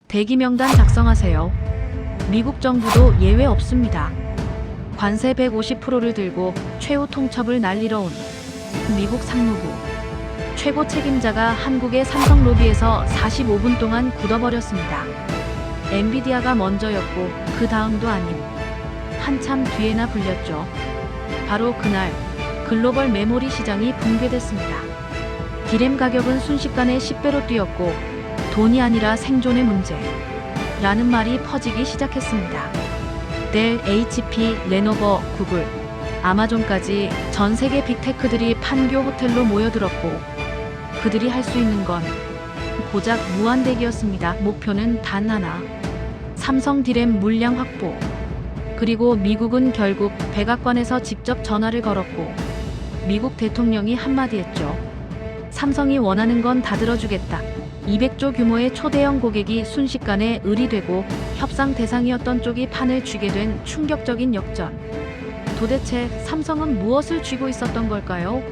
대기 명단 작성하세요. 미국 정부도 예외 없습니다. 관세 150%를 들고 최후 통첩을 날리러 온 미국 상무부. 최고 책임자가 한국의 삼성 로비에서 45분 동안 굳어버렸습니다. 엔비디아가 먼저였고 그 다음도 아님 한참 뒤에나 불렸죠. 바로 그날 글로벌 메모리 시장이 붕괴됐습니다. 디램 가격은 순식간에 10배로 뛰었고 돈이 아니라 생존의 문제 라는 말이 퍼지기 시작했습니다. 델, HP, 레노버, 구글, 아마존까지 전 세계 빅테크들이 판교 호텔로 모여들었고 그들이 할 수 있는 건 고작 무한대기였습니다. 목표는 단 하나. 삼성 디램 물량 확보. 그리고 미국은 결국 백악관에서 직접 전화를 걸었고 미국 대통령이 한마디 했죠. 삼성이 원하는 건 다 들어주겠다. 200조 규모의 초대형 고객이 순식간에 의리되고 협상 대상이었던 쪽이 판을 쥐게 된 충격적인 역전. 도대체 삼성은 무엇을 쥐고 있었던 걸까요?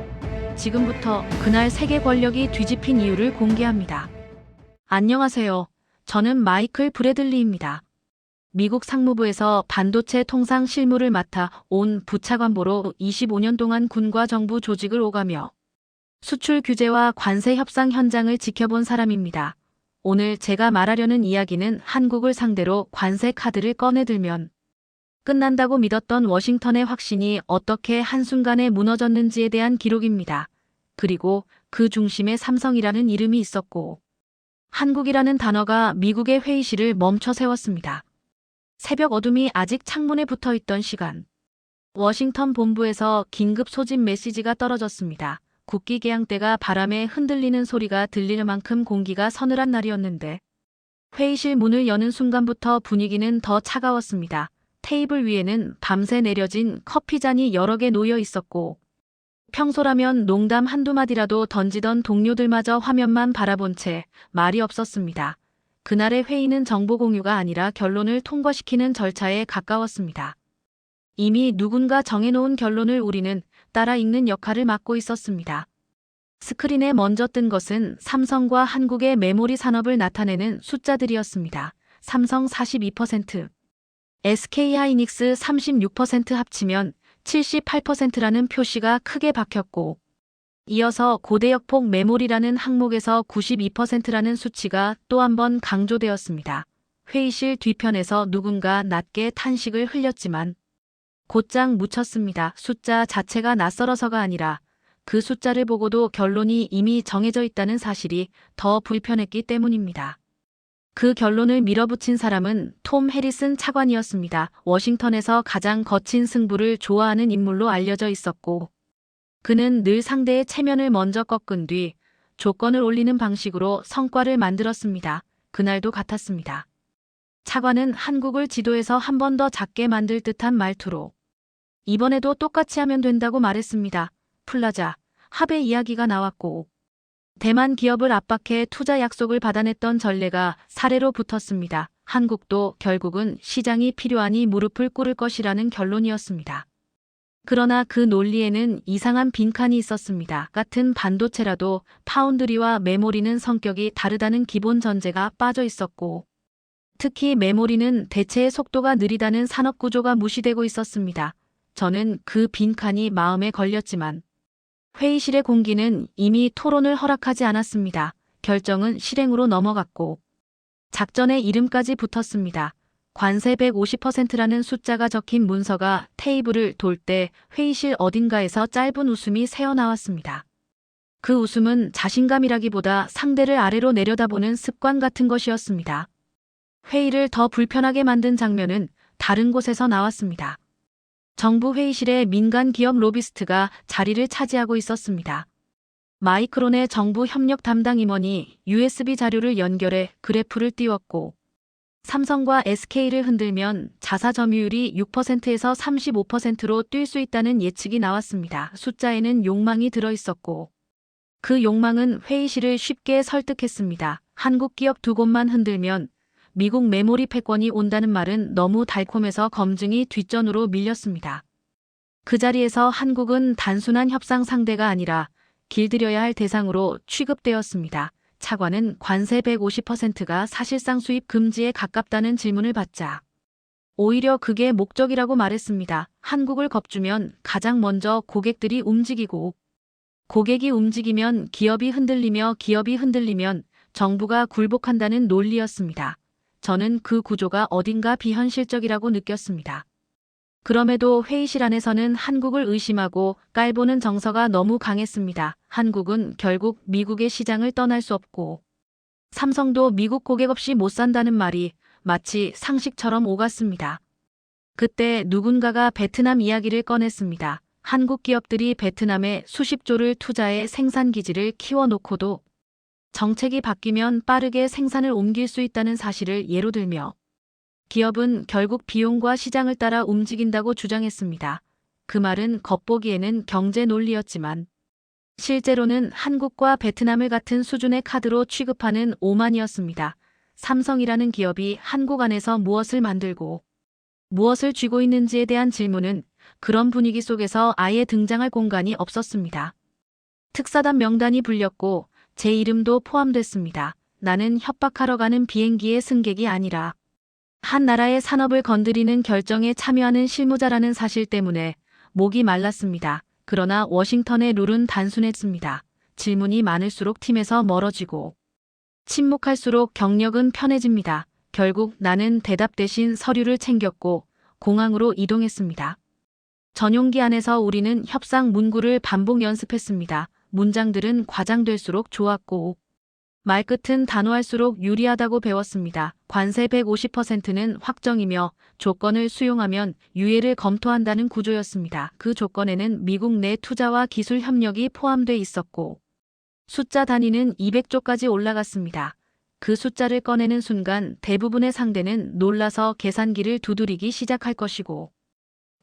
지금부터 그날 세계 권력이 뒤집힌 이유를 공개합니다. 안녕하세요. 저는 마이클 브래들리입니다. 미국 상무부에서 반도체 통상 실무를 맡아 온 부차관보로 25년 동안 군과 정부 조직을 오가며 수출 규제와 관세 협상 현장을 지켜본 사람입니다. 오늘 제가 말하려는 이야기는 한국을 상대로 관세 카드를 꺼내들면 끝난다고 믿었던 워싱턴의 확신이 어떻게 한순간에 무너졌는지에 대한 기록입니다. 그리고 그 중심에 삼성이라는 이름이 있었고 한국이라는 단어가 미국의 회의실을 멈춰 세웠습니다. 새벽 어둠이 아직 창문에 붙어 있던 시간. 워싱턴 본부에서 긴급 소집 메시지가 떨어졌습니다. 국기 개양대가 바람에 흔들리는 소리가 들릴 만큼 공기가 서늘한 날이었는데 회의실 문을 여는 순간부터 분위기는 더 차가웠습니다. 테이블 위에는 밤새 내려진 커피잔이 여러 개 놓여 있었고 평소라면 농담 한두 마디라도 던지던 동료들마저 화면만 바라본 채 말이 없었습니다. 그날의 회의는 정보 공유가 아니라 결론을 통과시키는 절차에 가까웠습니다. 이미 누군가 정해놓은 결론을 우리는 따라 읽는 역할을 맡고 있었습니다. 스크린에 먼저 뜬 것은 삼성과 한국의 메모리 산업을 나타내는 숫자들이었습니다. 삼성 42%, SK하이닉스 36% 합치면 78%라는 표시가 크게 박혔고 이어서 고대역폭 메모리라는 항목에서 92%라는 수치가 또 한 번 강조되었습니다. 회의실 뒤편에서 누군가 낮게 탄식을 흘렸지만 곧장 묻혔습니다. 숫자 자체가 낯설어서가 아니라 그 숫자를 보고도 결론이 이미 정해져 있다는 사실이 더 불편했기 때문입니다. 그 결론을 밀어붙인 사람은 톰 해리슨 차관이었습니다. 워싱턴에서 가장 거친 승부를 좋아하는 인물로 알려져 있었고 그는 늘 상대의 체면을 먼저 꺾은 뒤 조건을 올리는 방식으로 성과를 만들었습니다. 그날도 같았습니다. 차관은 한국을 지도에서 한 번 더 작게 만들 듯한 말투로 이번에도 똑같이 하면 된다고 말했습니다. 플라자, 합의 이야기가 나왔고 대만 기업을 압박해 투자 약속을 받아냈던 전례가 사례로 붙었습니다. 한국도 결국은 시장이 필요하니 무릎을 꿇을 것이라는 결론이었습니다. 그러나 그 논리에는 이상한 빈칸이 있었습니다. 같은 반도체라도 파운드리와 메모리는 성격이 다르다는 기본 전제가 빠져 있었고 특히 메모리는 대체의 속도가 느리다는 산업 구조가 무시되고 있었습니다. 저는 그 빈칸이 마음에 걸렸지만 회의실의 공기는 이미 토론을 허락하지 않았습니다. 결정은 실행으로 넘어갔고 작전의 이름까지 붙었습니다. 관세 150%라는 숫자가 적힌 문서가 테이블을 돌 때 회의실 어딘가에서 짧은 웃음이 새어나왔습니다. 그 웃음은 자신감이라기보다 상대를 아래로 내려다보는 습관 같은 것이었습니다. 회의를 더 불편하게 만든 장면은 다른 곳에서 나왔습니다. 정부 회의실에 민간 기업 로비스트가 자리를 차지하고 있었습니다. 마이크론의 정부 협력 담당 임원이 USB 자료를 연결해 그래프를 띄웠고 삼성과 SK를 흔들면 자사 점유율이 6%에서 35%로 뛸 수 있다는 예측이 나왔습니다. 숫자에는 욕망이 들어있었고 그 욕망은 회의실을 쉽게 설득했습니다. 한국 기업 두 곳만 흔들면 미국 메모리 패권이 온다는 말은 너무 달콤해서 검증이 뒷전으로 밀렸습니다. 그 자리에서 한국은 단순한 협상 상대가 아니라 길들여야 할 대상으로 취급되었습니다. 차관은 관세 150%가 사실상 수입 금지에 가깝다는 질문을 받자 오히려 그게 목적이라고 말했습니다. 한국을 겁주면 가장 먼저 고객들이 움직이고 고객이 움직이면 기업이 흔들리며 기업이 흔들리면 정부가 굴복한다는 논리였습니다. 저는 그 구조가 어딘가 비현실적이라고 느꼈습니다. 그럼에도 회의실 안에서는 한국을 의심하고 깔보는 정서가 너무 강했습니다. 한국은 결국 미국의 시장을 떠날 수 없고 삼성도 미국 고객 없이 못 산다는 말이 마치 상식처럼 오갔습니다. 그때 누군가가 베트남 이야기를 꺼냈습니다. 한국 기업들이 베트남에 수십조를 투자해 생산 기지를 키워놓고도 정책이 바뀌면 빠르게 생산을 옮길 수 있다는 사실을 예로 들며 기업은 결국 비용과 시장을 따라 움직인다고 주장했습니다. 그 말은 겉보기에는 경제 논리였지만 실제로는 한국과 베트남을 같은 수준의 카드로 취급하는 오만이었습니다. 삼성이라는 기업이 한국 안에서 무엇을 만들고 무엇을 쥐고 있는지에 대한 질문은 그런 분위기 속에서 아예 등장할 공간이 없었습니다. 특사단 명단이 불렸고 제 이름도 포함됐습니다. 나는 협박하러 가는 비행기의 승객이 아니라 한 나라의 산업을 건드리는 결정에 참여하는 실무자라는 사실 때문에 목이 말랐습니다. 그러나 워싱턴의 룰은 단순했습니다. 질문이 많을수록 팀에서 멀어지고 침묵할수록 경력은 편해집니다. 결국 나는 대답 대신 서류를 챙겼고 공항으로 이동했습니다. 전용기 안에서 우리는 협상 문구를 반복 연습했습니다. 문장들은 과장될수록 좋았고 말끝은 단호할수록 유리하다고 배웠습니다. 관세 150%는 확정이며 조건을 수용하면 유예를 검토한다는 구조였습니다. 그 조건에는 미국 내 투자와 기술 협력이 포함돼 있었고 숫자 단위는 200조까지 올라갔습니다. 그 숫자를 꺼내는 순간 대부분의 상대는 놀라서 계산기를 두드리기 시작할 것이고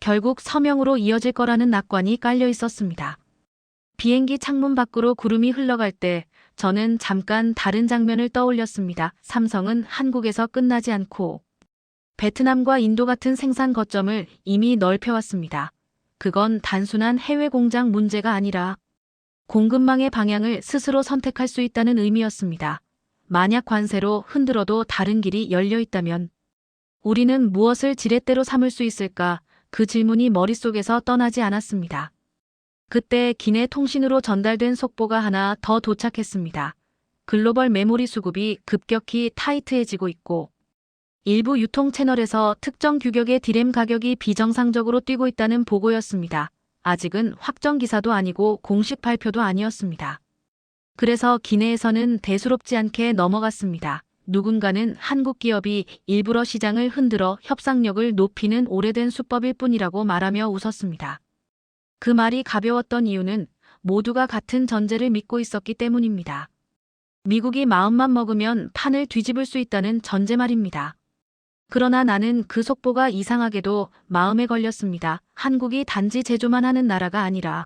결국 서명으로 이어질 거라는 낙관이 깔려 있었습니다. 비행기 창문 밖으로 구름이 흘러갈 때 저는 잠깐 다른 장면을 떠올렸습니다. 삼성은 한국에서 끝나지 않고 베트남과 인도 같은 생산 거점을 이미 넓혀왔습니다. 그건 단순한 해외 공장 문제가 아니라 공급망의 방향을 스스로 선택할 수 있다는 의미였습니다. 만약 관세로 흔들어도 다른 길이 열려 있다면 우리는 무엇을 지렛대로 삼을 수 있을까? 그 질문이 머릿속에서 떠나지 않았습니다. 그때 기내 통신으로 전달된 속보가 하나 더 도착했습니다. 글로벌 메모리 수급이 급격히 타이트해지고 있고 일부 유통 채널에서 특정 규격의 디램 가격이 비정상적으로 뛰고 있다는 보고였습니다. 아직은 확정 기사도 아니고 공식 발표도 아니었습니다. 그래서 기내에서는 대수롭지 않게 넘어갔습니다. 누군가는 한국 기업이 일부러 시장을 흔들어 협상력을 높이는 오래된 수법일 뿐이라고 말하며 웃었습니다. 그 말이 가벼웠던 이유는 모두가 같은 전제를 믿고 있었기 때문입니다. 미국이 마음만 먹으면 판을 뒤집을 수 있다는 전제 말입니다. 그러나 나는 그 속보가 이상하게도 마음에 걸렸습니다. 한국이 단지 제조만 하는 나라가 아니라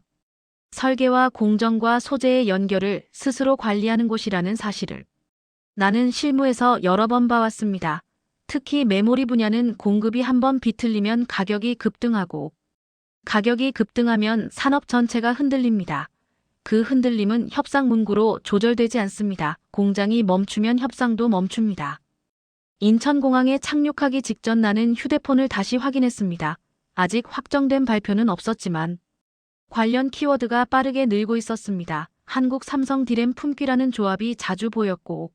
설계와 공정과 소재의 연결을 스스로 관리하는 곳이라는 사실을 나는 실무에서 여러 번 봐왔습니다. 특히 메모리 분야는 공급이 한번 비틀리면 가격이 급등하고 가격이 급등하면 산업 전체가 흔들립니다. 그 흔들림은 협상 문구로 조절되지 않습니다. 공장이 멈추면 협상도 멈춥니다. 인천공항에 착륙하기 직전 나는 휴대폰을 다시 확인했습니다. 아직 확정된 발표는 없었지만 관련 키워드가 빠르게 늘고 있었습니다. 한국 삼성 디램 품귀라는 조합이 자주 보였고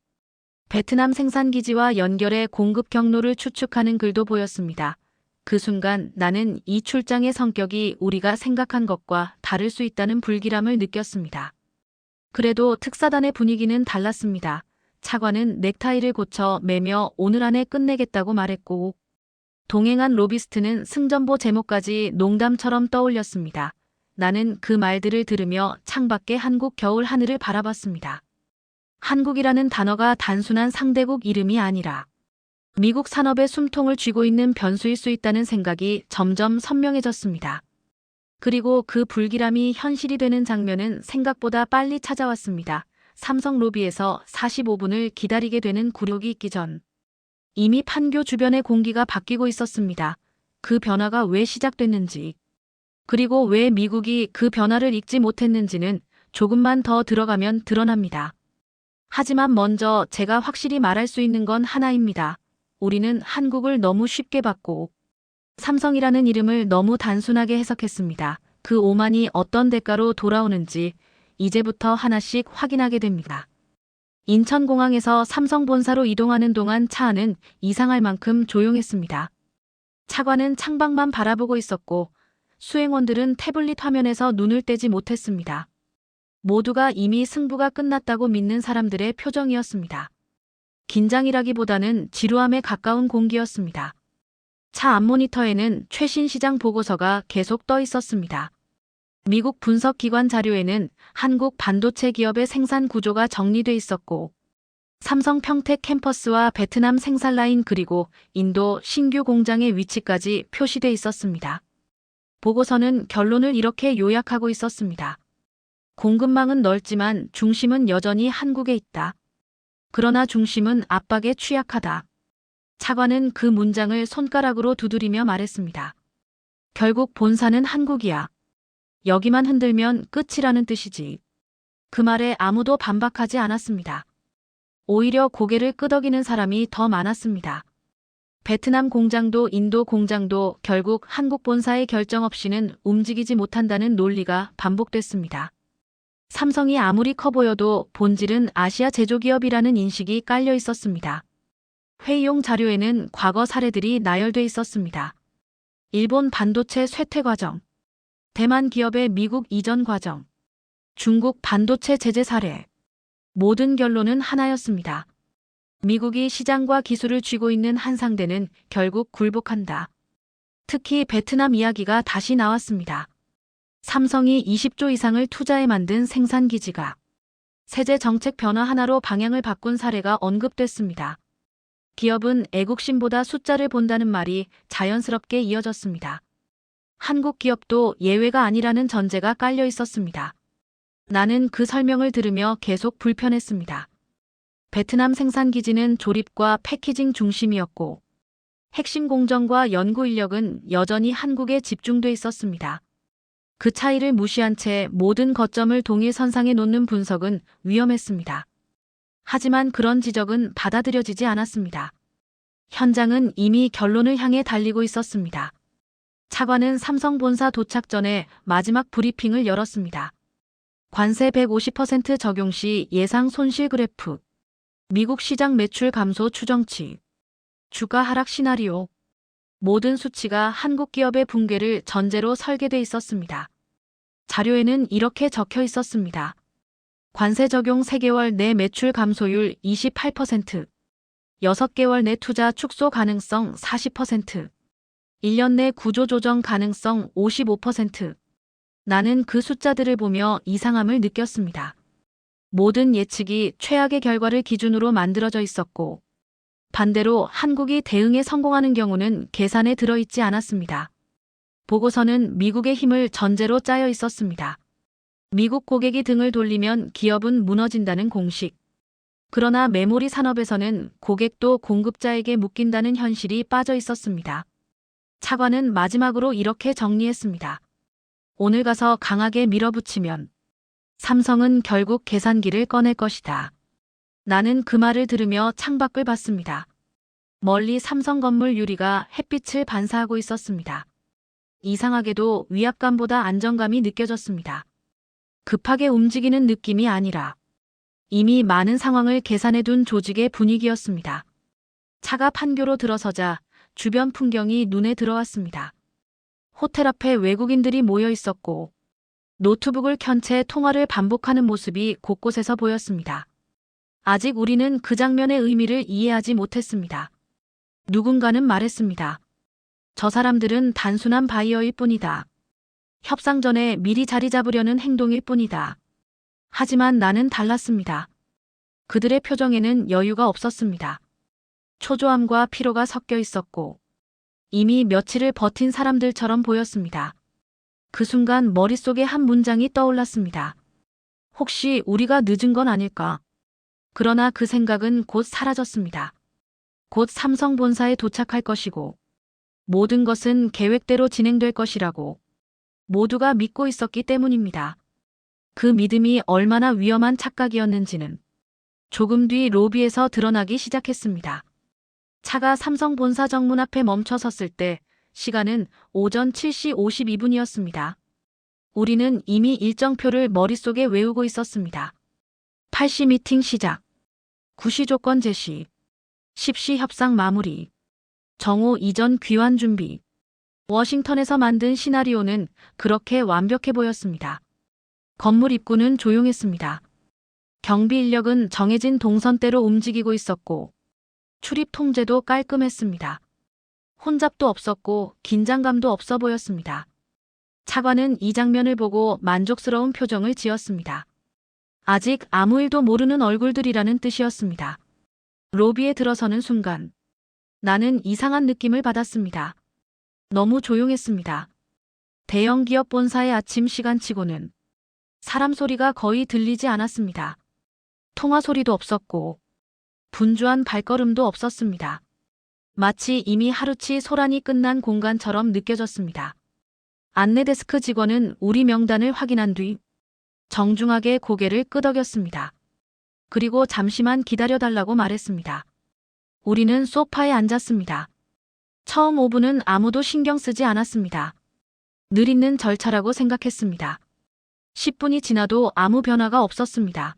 베트남 생산기지와 연결해 공급 경로를 추측하는 글도 보였습니다. 그 순간 나는 이 출장의 성격이 우리가 생각한 것과 다를 수 있다는 불길함을 느꼈습니다. 그래도 특사단의 분위기는 달랐습니다. 차관은 넥타이를 고쳐 매며 오늘 안에 끝내겠다고 말했고 동행한 로비스트는 승전보 제목까지 농담처럼 떠올렸습니다. 나는 그 말들을 들으며 창밖의 한국 겨울 하늘을 바라봤습니다. 한국이라는 단어가 단순한 상대국 이름이 아니라 미국 산업의 숨통을 쥐고 있는 변수일 수 있다는 생각이 점점 선명해졌습니다. 그리고 그 불길함이 현실이 되는 장면은 생각보다 빨리 찾아왔습니다. 삼성 로비에서 45분을 기다리게 되는 굴욕이 있기 전 이미 판교 주변의 공기가 바뀌고 있었습니다. 그 변화가 왜 시작됐는지 그리고 왜 미국이 그 변화를 읽지 못했는지는 조금만 더 들어가면 드러납니다. 하지만 먼저 제가 확실히 말할 수 있는 건 하나입니다. 우리는 한국을 너무 쉽게 받고 삼성이라는 이름을 너무 단순하게 해석했습니다. 그 오만이 어떤 대가로 돌아오는지 이제부터 하나씩 확인하게 됩니다. 인천공항에서 삼성 본사로 이동하는 동안 차 안은 이상할 만큼 조용했습니다. 차관은 창밖만 바라보고 있었고 수행원들은 태블릿 화면에서 눈을 떼지 못했습니다. 모두가 이미 승부가 끝났다고 믿는 사람들의 표정이었습니다. 긴장이라기보다는 지루함에 가까운 공기였습니다. 차 앞 모니터에는 최신 시장 보고서가 계속 떠 있었습니다. 미국 분석기관 자료에는 한국 반도체 기업의 생산 구조가 정리돼 있었고 삼성 평택 캠퍼스와 베트남 생산 라인 그리고 인도 신규 공장의 위치까지 표시돼 있었습니다. 보고서는 결론을 이렇게 요약하고 있었습니다. 공급망은 넓지만 중심은 여전히 한국에 있다. 그러나 중심은 압박에 취약하다. 차관은 그 문장을 손가락으로 두드리며 말했습니다. 결국 본사는 한국이야. 여기만 흔들면 끝이라는 뜻이지. 그 말에 아무도 반박하지 않았습니다. 오히려 고개를 끄덕이는 사람이 더 많았습니다. 베트남 공장도 인도 공장도 결국 한국 본사의 결정 없이는 움직이지 못한다는 논리가 반복됐습니다. 삼성이 아무리 커 보여도 본질은 아시아 제조기업이라는 인식이 깔려 있었습니다. 회의용 자료에는 과거 사례들이 나열돼 있었습니다. 일본 반도체 쇠퇴 과정, 대만 기업의 미국 이전 과정, 중국 반도체 제재 사례. 모든 결론은 하나였습니다. 미국이 시장과 기술을 쥐고 있는 한 상대는 결국 굴복한다. 특히 베트남 이야기가 다시 나왔습니다. 삼성이 20조 이상을 투자해 만든 생산기지가 세제 정책 변화 하나로 방향을 바꾼 사례가 언급됐습니다. 기업은 애국심보다 숫자를 본다는 말이 자연스럽게 이어졌습니다. 한국 기업도 예외가 아니라는 전제가 깔려 있었습니다. 나는 그 설명을 들으며 계속 불편했습니다. 베트남 생산기지는 조립과 패키징 중심이었고 핵심 공정과 연구 인력은 여전히 한국에 집중돼 있었습니다. 그 차이를 무시한 채 모든 거점을 동일 선상에 놓는 분석은 위험했습니다. 하지만 그런 지적은 받아들여지지 않았습니다. 현장은 이미 결론을 향해 달리고 있었습니다. 차관은 삼성 본사 도착 전에 마지막 브리핑을 열었습니다. 관세 150% 적용 시 예상 손실 그래프, 미국 시장 매출 감소 추정치, 주가 하락 시나리오, 모든 수치가 한국 기업의 붕괴를 전제로 설계돼 있었습니다. 자료에는 이렇게 적혀 있었습니다. 관세 적용 3개월 내 매출 감소율 28%, 6개월 내 투자 축소 가능성 40%, 1년 내 구조 조정 가능성 55%. 나는 그 숫자들을 보며 이상함을 느꼈습니다. 모든 예측이 최악의 결과를 기준으로 만들어져 있었고 반대로 한국이 대응에 성공하는 경우는 계산에 들어있지 않았습니다. 보고서는 미국의 힘을 전제로 짜여 있었습니다. 미국 고객이 등을 돌리면 기업은 무너진다는 공식. 그러나 메모리 산업에서는 고객도 공급자에게 묶인다는 현실이 빠져 있었습니다. 차관은 마지막으로 이렇게 정리했습니다. 오늘 가서 강하게 밀어붙이면 삼성은 결국 계산기를 꺼낼 것이다. 나는 그 말을 들으며 창밖을 봤습니다. 멀리 삼성 건물 유리가 햇빛을 반사하고 있었습니다. 이상하게도 위압감보다 안정감이 느껴졌습니다. 급하게 움직이는 느낌이 아니라 이미 많은 상황을 계산해둔 조직의 분위기였습니다. 차가 판교로 들어서자 주변 풍경이 눈에 들어왔습니다. 호텔 앞에 외국인들이 모여 있었고 노트북을 켠 채 통화를 반복하는 모습이 곳곳에서 보였습니다. 아직 우리는 그 장면의 의미를 이해하지 못했습니다. 누군가는 말했습니다. 저 사람들은 단순한 바이어일 뿐이다. 협상 전에 미리 자리 잡으려는 행동일 뿐이다. 하지만 나는 달랐습니다. 그들의 표정에는 여유가 없었습니다. 초조함과 피로가 섞여 있었고 이미 며칠을 버틴 사람들처럼 보였습니다. 그 순간 머릿속에 한 문장이 떠올랐습니다. 혹시 우리가 늦은 건 아닐까? 그러나 그 생각은 곧 사라졌습니다. 곧 삼성 본사에 도착할 것이고 모든 것은 계획대로 진행될 것이라고 모두가 믿고 있었기 때문입니다. 그 믿음이 얼마나 위험한 착각이었는지는 조금 뒤 로비에서 드러나기 시작했습니다. 차가 삼성 본사 정문 앞에 멈춰 섰을 때 시간은 오전 7시 52분이었습니다. 우리는 이미 일정표를 머릿속에 외우고 있었습니다. 8시 미팅 시작, 9시 조건 제시, 10시 협상 마무리, 정오 이전 귀환 준비. 워싱턴에서 만든 시나리오는 그렇게 완벽해 보였습니다. 건물 입구는 조용했습니다. 경비 인력은 정해진 동선대로 움직이고 있었고 출입 통제도 깔끔했습니다. 혼잡도 없었고 긴장감도 없어 보였습니다. 차관은 이 장면을 보고 만족스러운 표정을 지었습니다. 아직 아무 일도 모르는 얼굴들이라는 뜻이었습니다. 로비에 들어서는 순간 나는 이상한 느낌을 받았습니다. 너무 조용했습니다. 대형 기업 본사의 아침 시간치고는 사람 소리가 거의 들리지 않았습니다. 통화 소리도 없었고 분주한 발걸음도 없었습니다. 마치 이미 하루치 소란이 끝난 공간처럼 느껴졌습니다. 안내 데스크 직원은 우리 명단을 확인한 뒤 정중하게 고개를 끄덕였습니다. 그리고 잠시만 기다려달라고 말했습니다. 우리는 소파에 앉았습니다. 처음 5분은 아무도 신경 쓰지 않았습니다. 늘 있는 절차라고 생각했습니다. 10분이 지나도 아무 변화가 없었습니다.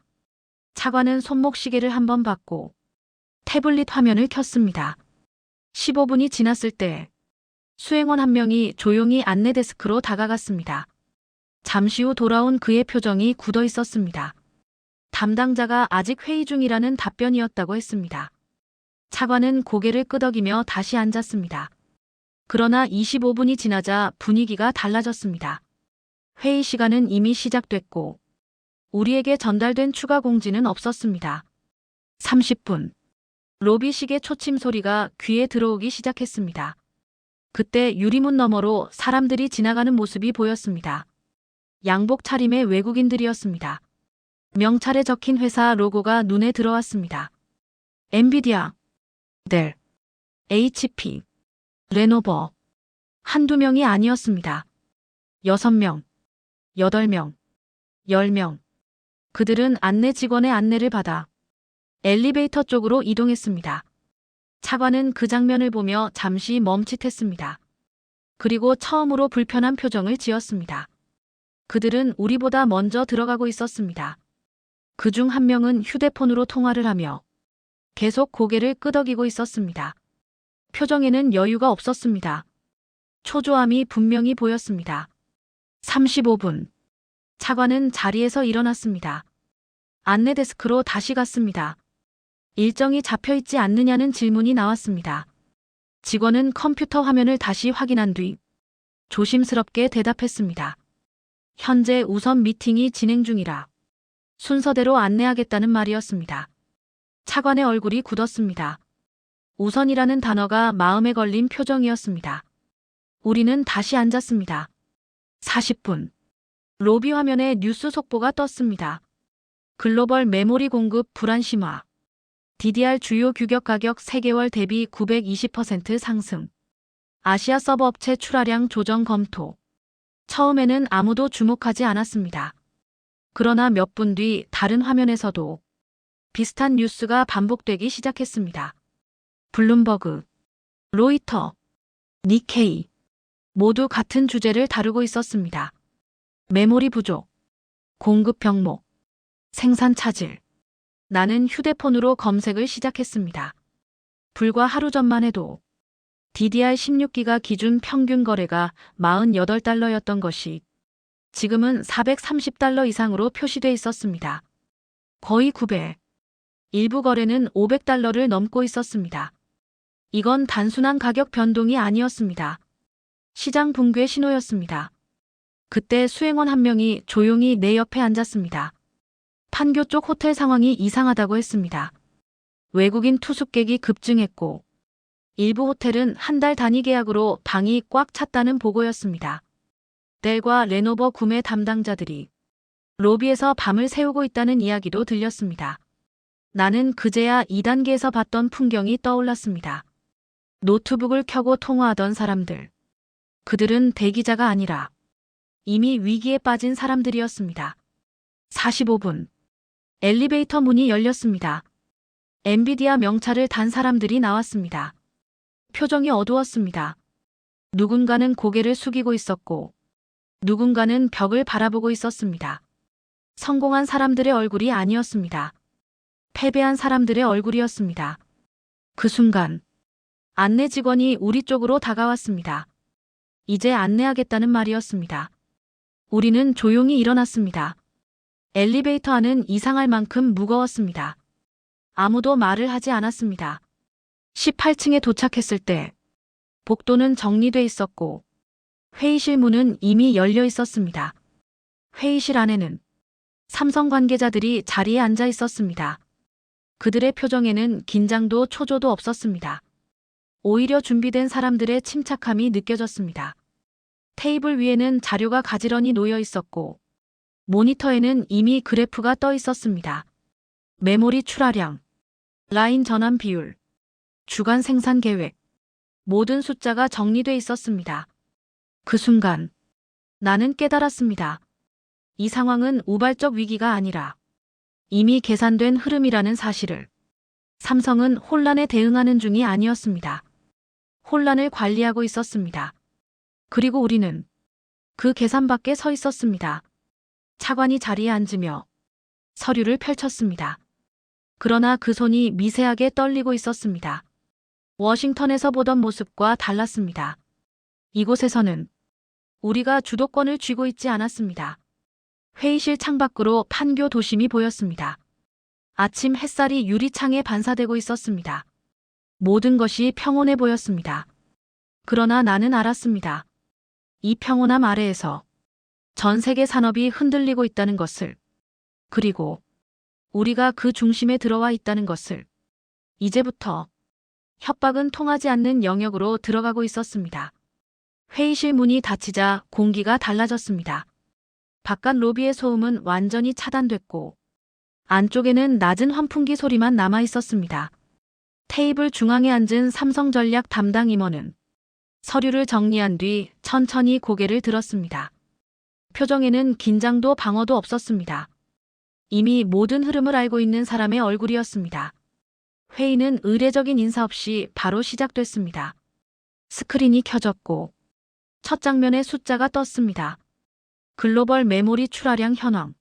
차관은 손목시계를 한번 봤고 태블릿 화면을 켰습니다. 15분이 지났을 때 수행원 한 명이 조용히 안내 데스크로 다가갔습니다. 잠시 후 돌아온 그의 표정이 굳어 있었습니다. 담당자가 아직 회의 중이라는 답변이었다고 했습니다. 차관은 고개를 끄덕이며 다시 앉았습니다. 그러나 25분이 지나자 분위기가 달라졌습니다. 회의 시간은 이미 시작됐고 우리에게 전달된 추가 공지는 없었습니다. 30분. 로비 시계 초침 소리가 귀에 들어오기 시작했습니다. 그때 유리문 너머로 사람들이 지나가는 모습이 보였습니다. 양복 차림의 외국인들이었습니다. 명찰에 적힌 회사 로고가 눈에 들어왔습니다. 엔비디아, 델, HP, 레노버. 한두 명이 아니었습니다. 6명, 8명, 10명. 그들은 안내 직원의 안내를 받아 엘리베이터 쪽으로 이동했습니다. 차관은 그 장면을 보며 잠시 멈칫했습니다. 그리고 처음으로 불편한 표정을 지었습니다. 그들은 우리보다 먼저 들어가고 있었습니다. 그중 한 명은 휴대폰으로 통화를 하며 계속 고개를 끄덕이고 있었습니다. 표정에는 여유가 없었습니다. 초조함이 분명히 보였습니다. 35분. 차관은 자리에서 일어났습니다. 안내 데스크로 다시 갔습니다. 일정이 잡혀있지 않느냐는 질문이 나왔습니다. 직원은 컴퓨터 화면을 다시 확인한 뒤 조심스럽게 대답했습니다. 현재 우선 미팅이 진행 중이라 순서대로 안내하겠다는 말이었습니다. 차관의 얼굴이 굳었습니다. 우선이라는 단어가 마음에 걸린 표정이었습니다. 우리는 다시 앉았습니다. 40분. 로비 화면에 뉴스 속보가 떴습니다. 글로벌 메모리 공급 불안 심화. DDR 주요 규격 가격 3개월 대비 920% 상승. 아시아 서버 업체 출하량 조정 검토. 처음에는 아무도 주목하지 않았습니다. 그러나 몇 분 뒤 다른 화면에서도 비슷한 뉴스가 반복되기 시작했습니다. 블룸버그, 로이터, 니케이. 모두 같은 주제를 다루고 있었습니다. 메모리 부족, 공급 병목, 생산 차질. 나는 휴대폰으로 검색을 시작했습니다. 불과 하루 전만 해도 DDR16기가 기준 평균 거래가 48달러였던 것이 지금은 430달러 이상으로 표시돼 있었습니다. 거의 9배. 일부 거래는 500달러를 넘고 있었습니다. 이건 단순한 가격 변동이 아니었습니다. 시장 붕괴 신호였습니다. 그때 수행원 한 명이 조용히 내 옆에 앉았습니다. 판교 쪽 호텔 상황이 이상하다고 했습니다. 외국인 투숙객이 급증했고 일부 호텔은 한 달 단위 계약으로 방이 꽉 찼다는 보고였습니다. 델과 레노버 구매 담당자들이 로비에서 밤을 새우고 있다는 이야기도 들렸습니다. 나는 그제야 2단계에서 봤던 풍경이 떠올랐습니다. 노트북을 켜고 통화하던 사람들. 그들은 대기자가 아니라 이미 위기에 빠진 사람들이었습니다. 45분. 엘리베이터 문이 열렸습니다. 엔비디아 명찰을 단 사람들이 나왔습니다. 표정이 어두웠습니다. 누군가는 고개를 숙이고 있었고 누군가는 벽을 바라보고 있었습니다. 성공한 사람들의 얼굴이 아니었습니다. 패배한 사람들의 얼굴이었습니다. 그 순간 안내 직원이 우리 쪽으로 다가왔습니다. 이제 안내하겠다는 말이었습니다. 우리는 조용히 일어났습니다. 엘리베이터 안은 이상할 만큼 무거웠습니다. 아무도 말을 하지 않았습니다. 18층에 도착했을 때 복도는 정리돼 있었고 회의실 문은 이미 열려 있었습니다. 회의실 안에는 삼성 관계자들이 자리에 앉아 있었습니다. 그들의 표정에는 긴장도 초조도 없었습니다. 오히려 준비된 사람들의 침착함이 느껴졌습니다. 테이블 위에는 자료가 가지런히 놓여 있었고 모니터에는 이미 그래프가 떠 있었습니다. 메모리 출하량, 라인 전환 비율, 주간 생산 계획, 모든 숫자가 정리돼 있었습니다. 그 순간 나는 깨달았습니다. 이 상황은 우발적 위기가 아니라 이미 계산된 흐름이라는 사실을. 삼성은 혼란에 대응하는 중이 아니었습니다. 혼란을 관리하고 있었습니다. 그리고 우리는 그 계산 밖에 서 있었습니다. 차관이 자리에 앉으며 서류를 펼쳤습니다. 그러나 그 손이 미세하게 떨리고 있었습니다. 워싱턴에서 보던 모습과 달랐습니다. 이곳에서는 우리가 주도권을 쥐고 있지 않았습니다. 회의실 창밖으로 판교 도심이 보였습니다. 아침 햇살이 유리창에 반사되고 있었습니다. 모든 것이 평온해 보였습니다. 그러나 나는 알았습니다. 이 평온함 아래에서 전 세계 산업이 흔들리고 있다는 것을, 그리고 우리가 그 중심에 들어와 있다는 것을. 이제부터 협박은 통하지 않는 영역으로 들어가고 있었습니다. 회의실 문이 닫히자 공기가 달라졌습니다. 바깥 로비의 소음은 완전히 차단됐고 안쪽에는 낮은 환풍기 소리만 남아 있었습니다. 테이블 중앙에 앉은 삼성전략 담당 임원은 서류를 정리한 뒤 천천히 고개를 들었습니다. 표정에는 긴장도 방어도 없었습니다. 이미 모든 흐름을 알고 있는 사람의 얼굴이었습니다. 회의는 의례적인 인사 없이 바로 시작됐습니다. 스크린이 켜졌고 첫 장면에 숫자가 떴습니다. 글로벌 메모리 출하량 현황.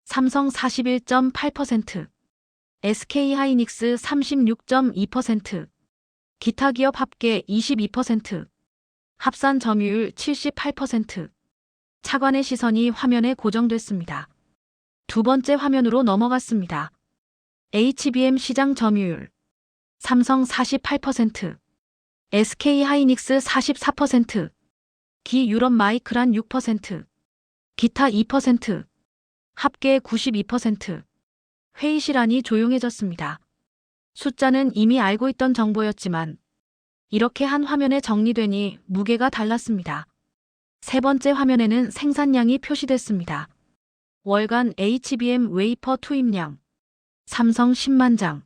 삼성 41.8%, SK하이닉스 36.2%, 기타 기업 합계 22%, 합산 점유율 78%. 차관의 시선이 화면에 고정됐습니다. 두 번째 화면으로 넘어갔습니다. HBM 시장 점유율. 삼성 48%, SK하이닉스 44%, 기 유럽 마이크란 6%, 기타 2%, 합계 92%. 회의실 안이 조용해졌습니다. 숫자는 이미 알고 있던 정보였지만 이렇게 한 화면에 정리되니 무게가 달랐습니다. 세 번째 화면에는 생산량이 표시됐습니다. 월간 HBM 웨이퍼 투입량. 삼성 10만 장,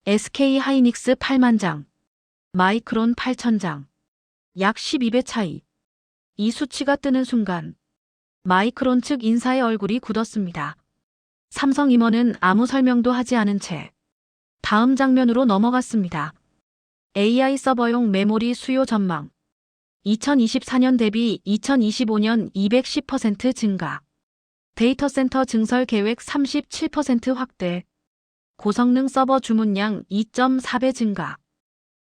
SK하이닉스 8만 장, 마이크론 8천 장. 약 12배 차이. 이 수치가 뜨는 순간 마이크론 측 인사의 얼굴이 굳었습니다. 삼성 임원은 아무 설명도 하지 않은 채 다음 장면으로 넘어갔습니다. AI 서버용 메모리 수요 전망. 2024년 대비 2025년 210% 증가. 데이터 센터 증설 계획 37% 확대. 고성능 서버 주문량 2.4배 증가.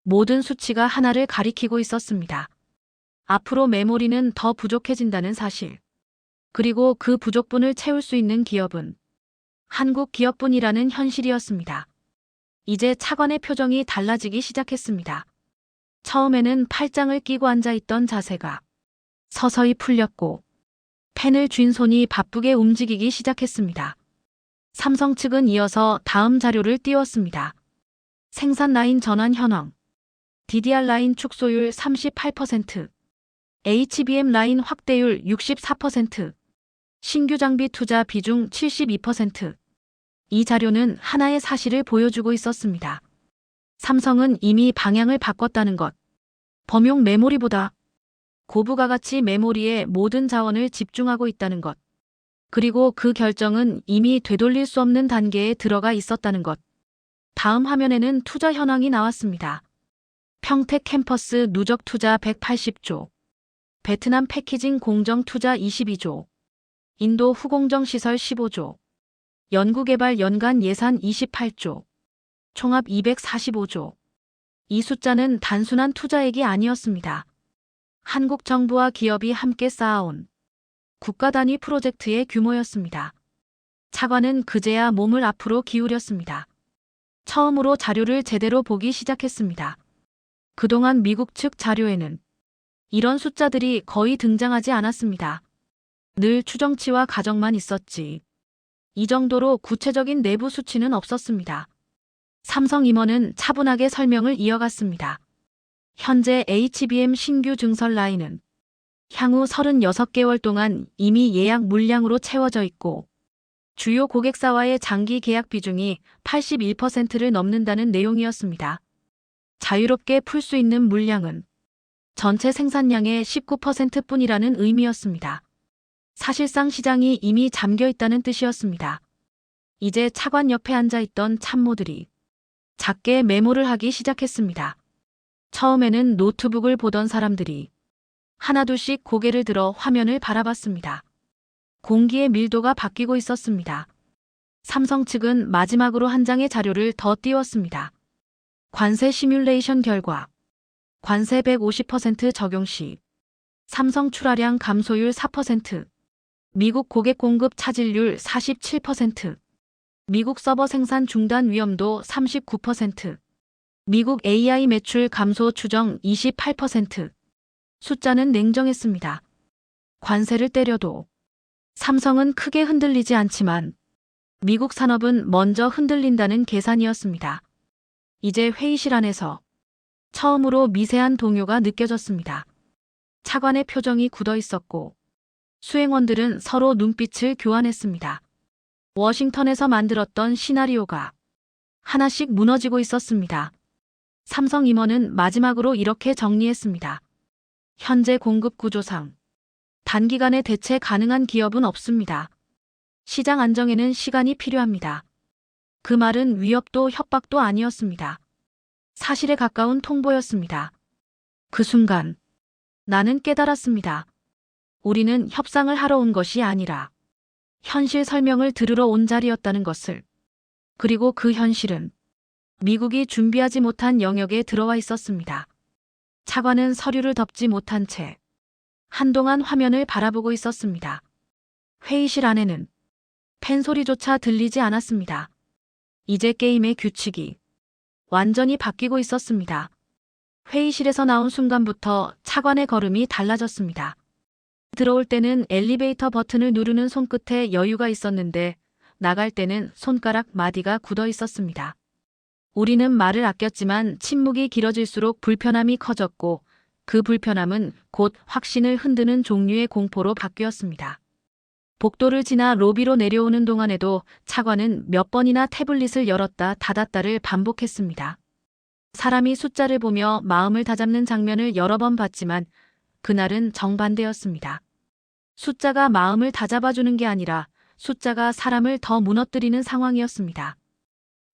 모든 수치가 하나를 가리키고 있었습니다. 앞으로 메모리는 더 부족해진다는 사실. 그리고 그 부족분을 채울 수 있는 기업은 한국 기업뿐이라는 현실이었습니다. 이제 차관의 표정이 달라지기 시작했습니다. 처음에는 팔짱을 끼고 앉아있던 자세가 서서히 풀렸고 펜을 쥔 손이 바쁘게 움직이기 시작했습니다. 삼성 측은 이어서 다음 자료를 띄웠습니다. 생산 라인 전환 현황. DDR 라인 축소율 38%, HBM 라인 확대율 64%, 신규 장비 투자 비중 72%. 이 자료는 하나의 사실을 보여주고 있었습니다. 삼성은 이미 방향을 바꿨다는 것. 범용 메모리보다 고부가가치 메모리에 모든 자원을 집중하고 있다는 것. 그리고 그 결정은 이미 되돌릴 수 없는 단계에 들어가 있었다는 것. 다음 화면에는 투자 현황이 나왔습니다. 평택 캠퍼스 누적 투자 180조, 베트남 패키징 공정 투자 22조, 인도 후공정 시설 15조, 연구개발 연간 예산 28조, 총합 245조. 이 숫자는 단순한 투자액이 아니었습니다. 한국 정부와 기업이 함께 쌓아온 국가 단위 프로젝트의 규모였습니다. 차관은 그제야 몸을 앞으로 기울였습니다. 처음으로 자료를 제대로 보기 시작했습니다. 그동안 미국 측 자료에는 이런 숫자들이 거의 등장하지 않았습니다. 늘 추정치와 가정만 있었지. 이 정도로 구체적인 내부 수치는 없었습니다. 삼성 임원은 차분하게 설명을 이어갔습니다. 현재 HBM 신규 증설 라인은 향후 36개월 동안 이미 예약 물량으로 채워져 있고 주요 고객사와의 장기 계약 비중이 81%를 넘는다는 내용이었습니다. 자유롭게 풀 수 있는 물량은 전체 생산량의 19%뿐이라는 의미였습니다. 사실상 시장이 이미 잠겨 있다는 뜻이었습니다. 이제 차관 옆에 앉아 있던 참모들이 작게 메모를 하기 시작했습니다. 처음에는 노트북을 보던 사람들이 하나둘씩 고개를 들어 화면을 바라봤습니다. 공기의 밀도가 바뀌고 있었습니다. 삼성 측은 마지막으로 한 장의 자료를 더 띄웠습니다. 관세 시뮬레이션 결과 관세 150% 적용 시 삼성 출하량 감소율 4%, 미국 고객 공급 차질률 47%, 미국 서버 생산 중단 위험도 39%, 미국 AI 매출 감소 추정 28%. 숫자는 냉정했습니다. 관세를 때려도 삼성은 크게 흔들리지 않지만 미국 산업은 먼저 흔들린다는 계산이었습니다. 이제 회의실 안에서 처음으로 미세한 동요가 느껴졌습니다. 차관의 표정이 굳어 있었고 수행원들은 서로 눈빛을 교환했습니다. 워싱턴에서 만들었던 시나리오가 하나씩 무너지고 있었습니다. 삼성 임원은 마지막으로 이렇게 정리했습니다. 현재 공급 구조상 단기간에 대체 가능한 기업은 없습니다. 시장 안정에는 시간이 필요합니다. 그 말은 위협도 협박도 아니었습니다. 사실에 가까운 통보였습니다. 그 순간 나는 깨달았습니다. 우리는 협상을 하러 온 것이 아니라 현실 설명을 들으러 온 자리였다는 것을. 그리고 그 현실은 미국이 준비하지 못한 영역에 들어와 있었습니다. 차관은 서류를 덮지 못한 채 한동안 화면을 바라보고 있었습니다. 회의실 안에는 펜 소리조차 들리지 않았습니다. 이제 게임의 규칙이 완전히 바뀌고 있었습니다. 회의실에서 나온 순간부터 차관의 걸음이 달라졌습니다. 들어올 때는 엘리베이터 버튼을 누르는 손끝에 여유가 있었는데 나갈 때는 손가락 마디가 굳어 있었습니다. 우리는 말을 아꼈지만 침묵이 길어질수록 불편함이 커졌고 그 불편함은 곧 확신을 흔드는 종류의 공포로 바뀌었습니다. 복도를 지나 로비로 내려오는 동안에도 차관은 몇 번이나 태블릿을 열었다 닫았다를 반복했습니다. 사람이 숫자를 보며 마음을 다잡는 장면을 여러 번 봤지만 그날은 정반대였습니다. 숫자가 마음을 다잡아주는 게 아니라 숫자가 사람을 더 무너뜨리는 상황이었습니다.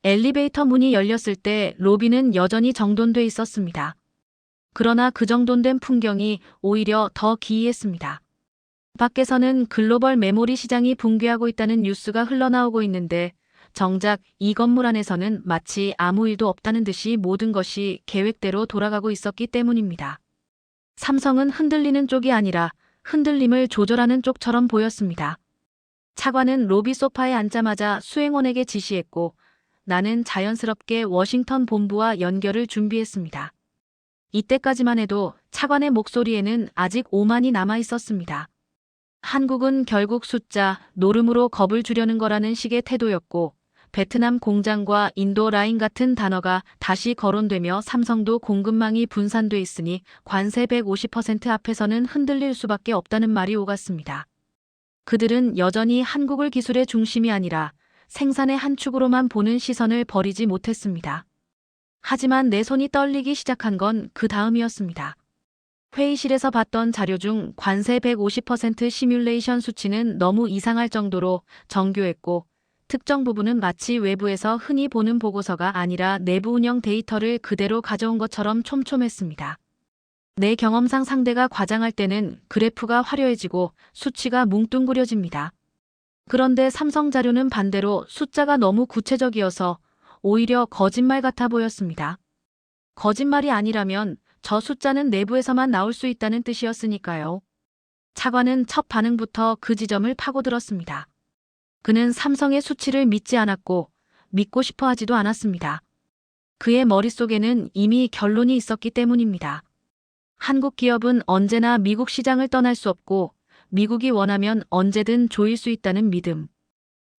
엘리베이터 문이 열렸을 때 로비는 여전히 정돈돼 있었습니다. 그러나 그 정돈된 풍경이 오히려 더 기이했습니다. 밖에서는 글로벌 메모리 시장이 붕괴하고 있다는 뉴스가 흘러나오고 있는데 정작 이 건물 안에서는 마치 아무 일도 없다는 듯이 모든 것이 계획대로 돌아가고 있었기 때문입니다. 삼성은 흔들리는 쪽이 아니라 흔들림을 조절하는 쪽처럼 보였습니다. 차관은 로비 소파에 앉자마자 수행원에게 지시했고 나는 자연스럽게 워싱턴 본부와 연결을 준비했습니다. 이때까지만 해도 차관의 목소리에는 아직 오만이 남아 있었습니다. 한국은 결국 숫자, 노름으로 겁을 주려는 거라는 식의 태도였고 베트남 공장과 인도 라인 같은 단어가 다시 거론되며 삼성도 공급망이 분산돼 있으니 관세 150% 앞에서는 흔들릴 수밖에 없다는 말이 오갔습니다. 그들은 여전히 한국을 기술의 중심이 아니라 생산의 한 축으로만 보는 시선을 버리지 못했습니다. 하지만 내 손이 떨리기 시작한 건 그 다음이었습니다. 회의실에서 봤던 자료 중 관세 150% 시뮬레이션 수치는 너무 이상할 정도로 정교했고, 특정 부분은 마치 외부에서 흔히 보는 보고서가 아니라 내부 운영 데이터를 그대로 가져온 것처럼 촘촘했습니다. 내 경험상 상대가 과장할 때는 그래프가 화려해지고 수치가 뭉뚱그려집니다. 그런데 삼성 자료는 반대로 숫자가 너무 구체적이어서 오히려 거짓말 같아 보였습니다. 거짓말이 아니라면 저 숫자는 내부에서만 나올 수 있다는 뜻이었으니까요. 차관은 첫 반응부터 그 지점을 파고들었습니다. 그는 삼성의 수치를 믿지 않았고 믿고 싶어 하지도 않았습니다. 그의 머릿속에는 이미 결론이 있었기 때문입니다. 한국 기업은 언제나 미국 시장을 떠날 수 없고 미국이 원하면 언제든 조일 수 있다는 믿음.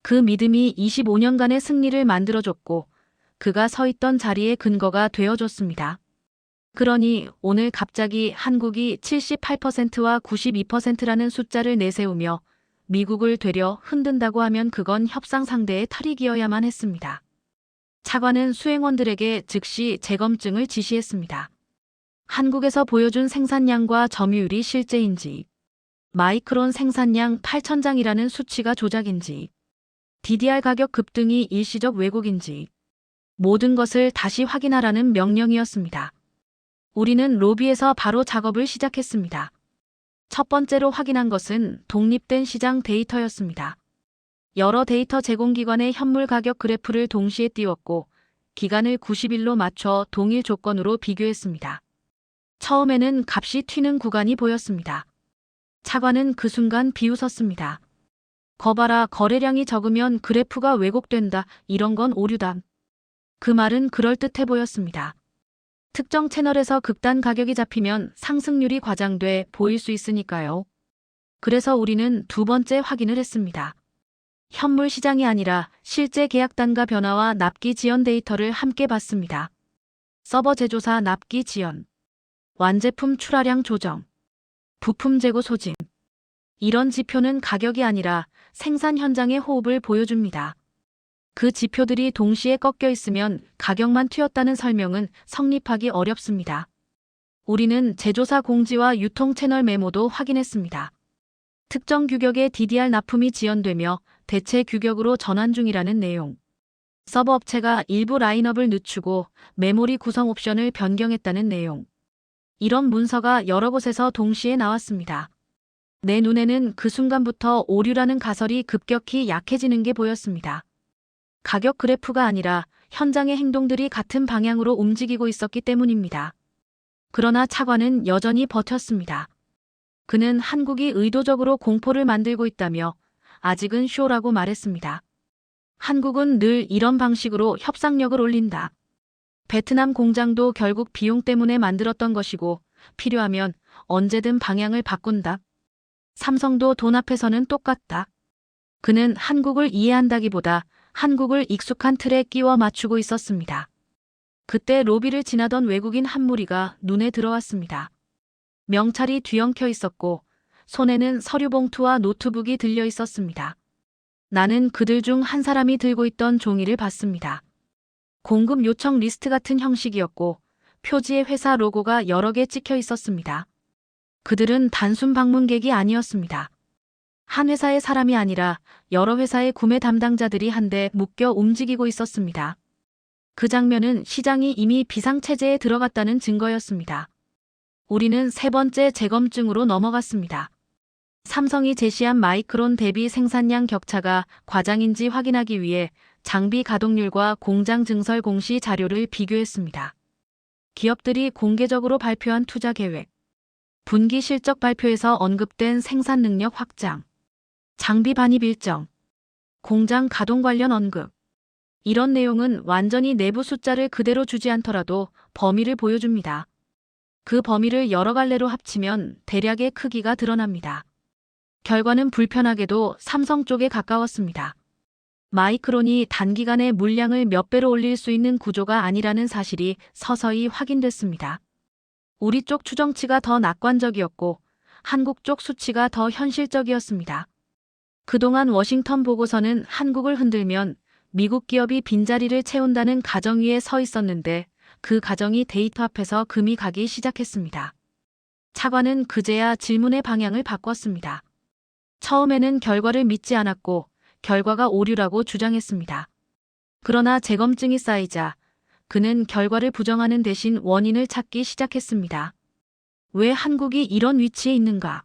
그 믿음이 25년간의 승리를 만들어줬고 그가 서 있던 자리의 근거가 되어줬습니다. 그러니 오늘 갑자기 한국이 78%와 92%라는 숫자를 내세우며 미국을 되려 흔든다고 하면 그건 협상 상대의 탈익이어야만 했습니다. 차관은 수행원들에게 즉시 재검증을 지시했습니다. 한국에서 보여준 생산량과 점유율이 실제인지, 마이크론 생산량 8,000장이라는 수치가 조작인지, DDR 가격 급등이 일시적 왜곡인지, 모든 것을 다시 확인하라는 명령이었습니다. 우리는 로비에서 바로 작업을 시작했습니다. 첫 번째로 확인한 것은 독립된 시장 데이터였습니다. 여러 데이터 제공기관의 현물 가격 그래프를 동시에 띄웠고 기간을 90일로 맞춰 동일 조건으로 비교했습니다. 처음에는 값이 튀는 구간이 보였습니다. 차관은 그 순간 비웃었습니다. 거봐라, 거래량이 적으면 그래프가 왜곡된다. 이런 건 오류다. 그 말은 그럴듯해 보였습니다. 특정 채널에서 극단 가격이 잡히면 상승률이 과장돼 보일 수 있으니까요. 그래서 우리는 두 번째 확인을 했습니다. 현물 시장이 아니라 실제 계약 단가 변화와 납기 지연 데이터를 함께 봤습니다. 서버 제조사 납기 지연, 완제품 출하량 조정, 부품 재고 소진. 이런 지표는 가격이 아니라 생산 현장의 호흡을 보여줍니다. 그 지표들이 동시에 꺾여 있으면 가격만 튀었다는 설명은 성립하기 어렵습니다. 우리는 제조사 공지와 유통 채널 메모도 확인했습니다. 특정 규격의 DDR 납품이 지연되며 대체 규격으로 전환 중이라는 내용. 서버 업체가 일부 라인업을 늦추고 메모리 구성 옵션을 변경했다는 내용. 이런 문서가 여러 곳에서 동시에 나왔습니다. 내 눈에는 그 순간부터 오류라는 가설이 급격히 약해지는 게 보였습니다. 가격 그래프가 아니라 현장의 행동들이 같은 방향으로 움직이고 있었기 때문입니다. 그러나 차관은 여전히 버텼습니다. 그는 한국이 의도적으로 공포를 만들고 있다며 아직은 쇼라고 말했습니다. 한국은 늘 이런 방식으로 협상력을 올린다. 베트남 공장도 결국 비용 때문에 만들었던 것이고 필요하면 언제든 방향을 바꾼다. 삼성도 돈 앞에서는 똑같다. 그는 한국을 이해한다기보다 한국을 익숙한 틀에 끼워 맞추고 있었습니다. 그때 로비를 지나던 외국인 한 무리가 눈에 들어왔습니다. 명찰이 뒤엉켜 있었고 손에는 서류 봉투와 노트북이 들려 있었습니다. 나는 그들 중 한 사람이 들고 있던 종이를 봤습니다. 공급 요청 리스트 같은 형식이었고 표지에 회사 로고가 여러 개 찍혀 있었습니다. 그들은 단순 방문객이 아니었습니다. 한 회사의 사람이 아니라 여러 회사의 구매 담당자들이 한데 묶여 움직이고 있었습니다. 그 장면은 시장이 이미 비상체제에 들어갔다는 증거였습니다. 우리는 세 번째 재검증으로 넘어갔습니다. 삼성이 제시한 마이크론 대비 생산량 격차가 과장인지 확인하기 위해 장비 가동률과 공장 증설 공시 자료를 비교했습니다. 기업들이 공개적으로 발표한 투자 계획, 분기 실적 발표에서 언급된 생산 능력 확장, 장비 반입 일정, 공장 가동 관련 언급. 이런 내용은 완전히 내부 숫자를 그대로 주지 않더라도 범위를 보여줍니다. 그 범위를 여러 갈래로 합치면 대략의 크기가 드러납니다. 결과는 불편하게도 삼성 쪽에 가까웠습니다. 마이크론이 단기간에 물량을 몇 배로 올릴 수 있는 구조가 아니라는 사실이 서서히 확인됐습니다. 우리 쪽 추정치가 더 낙관적이었고 한국 쪽 수치가 더 현실적이었습니다. 그동안 워싱턴 보고서는 한국을 흔들면 미국 기업이 빈자리를 채운다는 가정 위에 서 있었는데 그 가정이 데이터 앞에서 금이 가기 시작했습니다. 차관은 그제야 질문의 방향을 바꿨습니다. 처음에는 결과를 믿지 않았고 결과가 오류라고 주장했습니다. 그러나 재검증이 쌓이자 그는 결과를 부정하는 대신 원인을 찾기 시작했습니다. 왜 한국이 이런 위치에 있는가?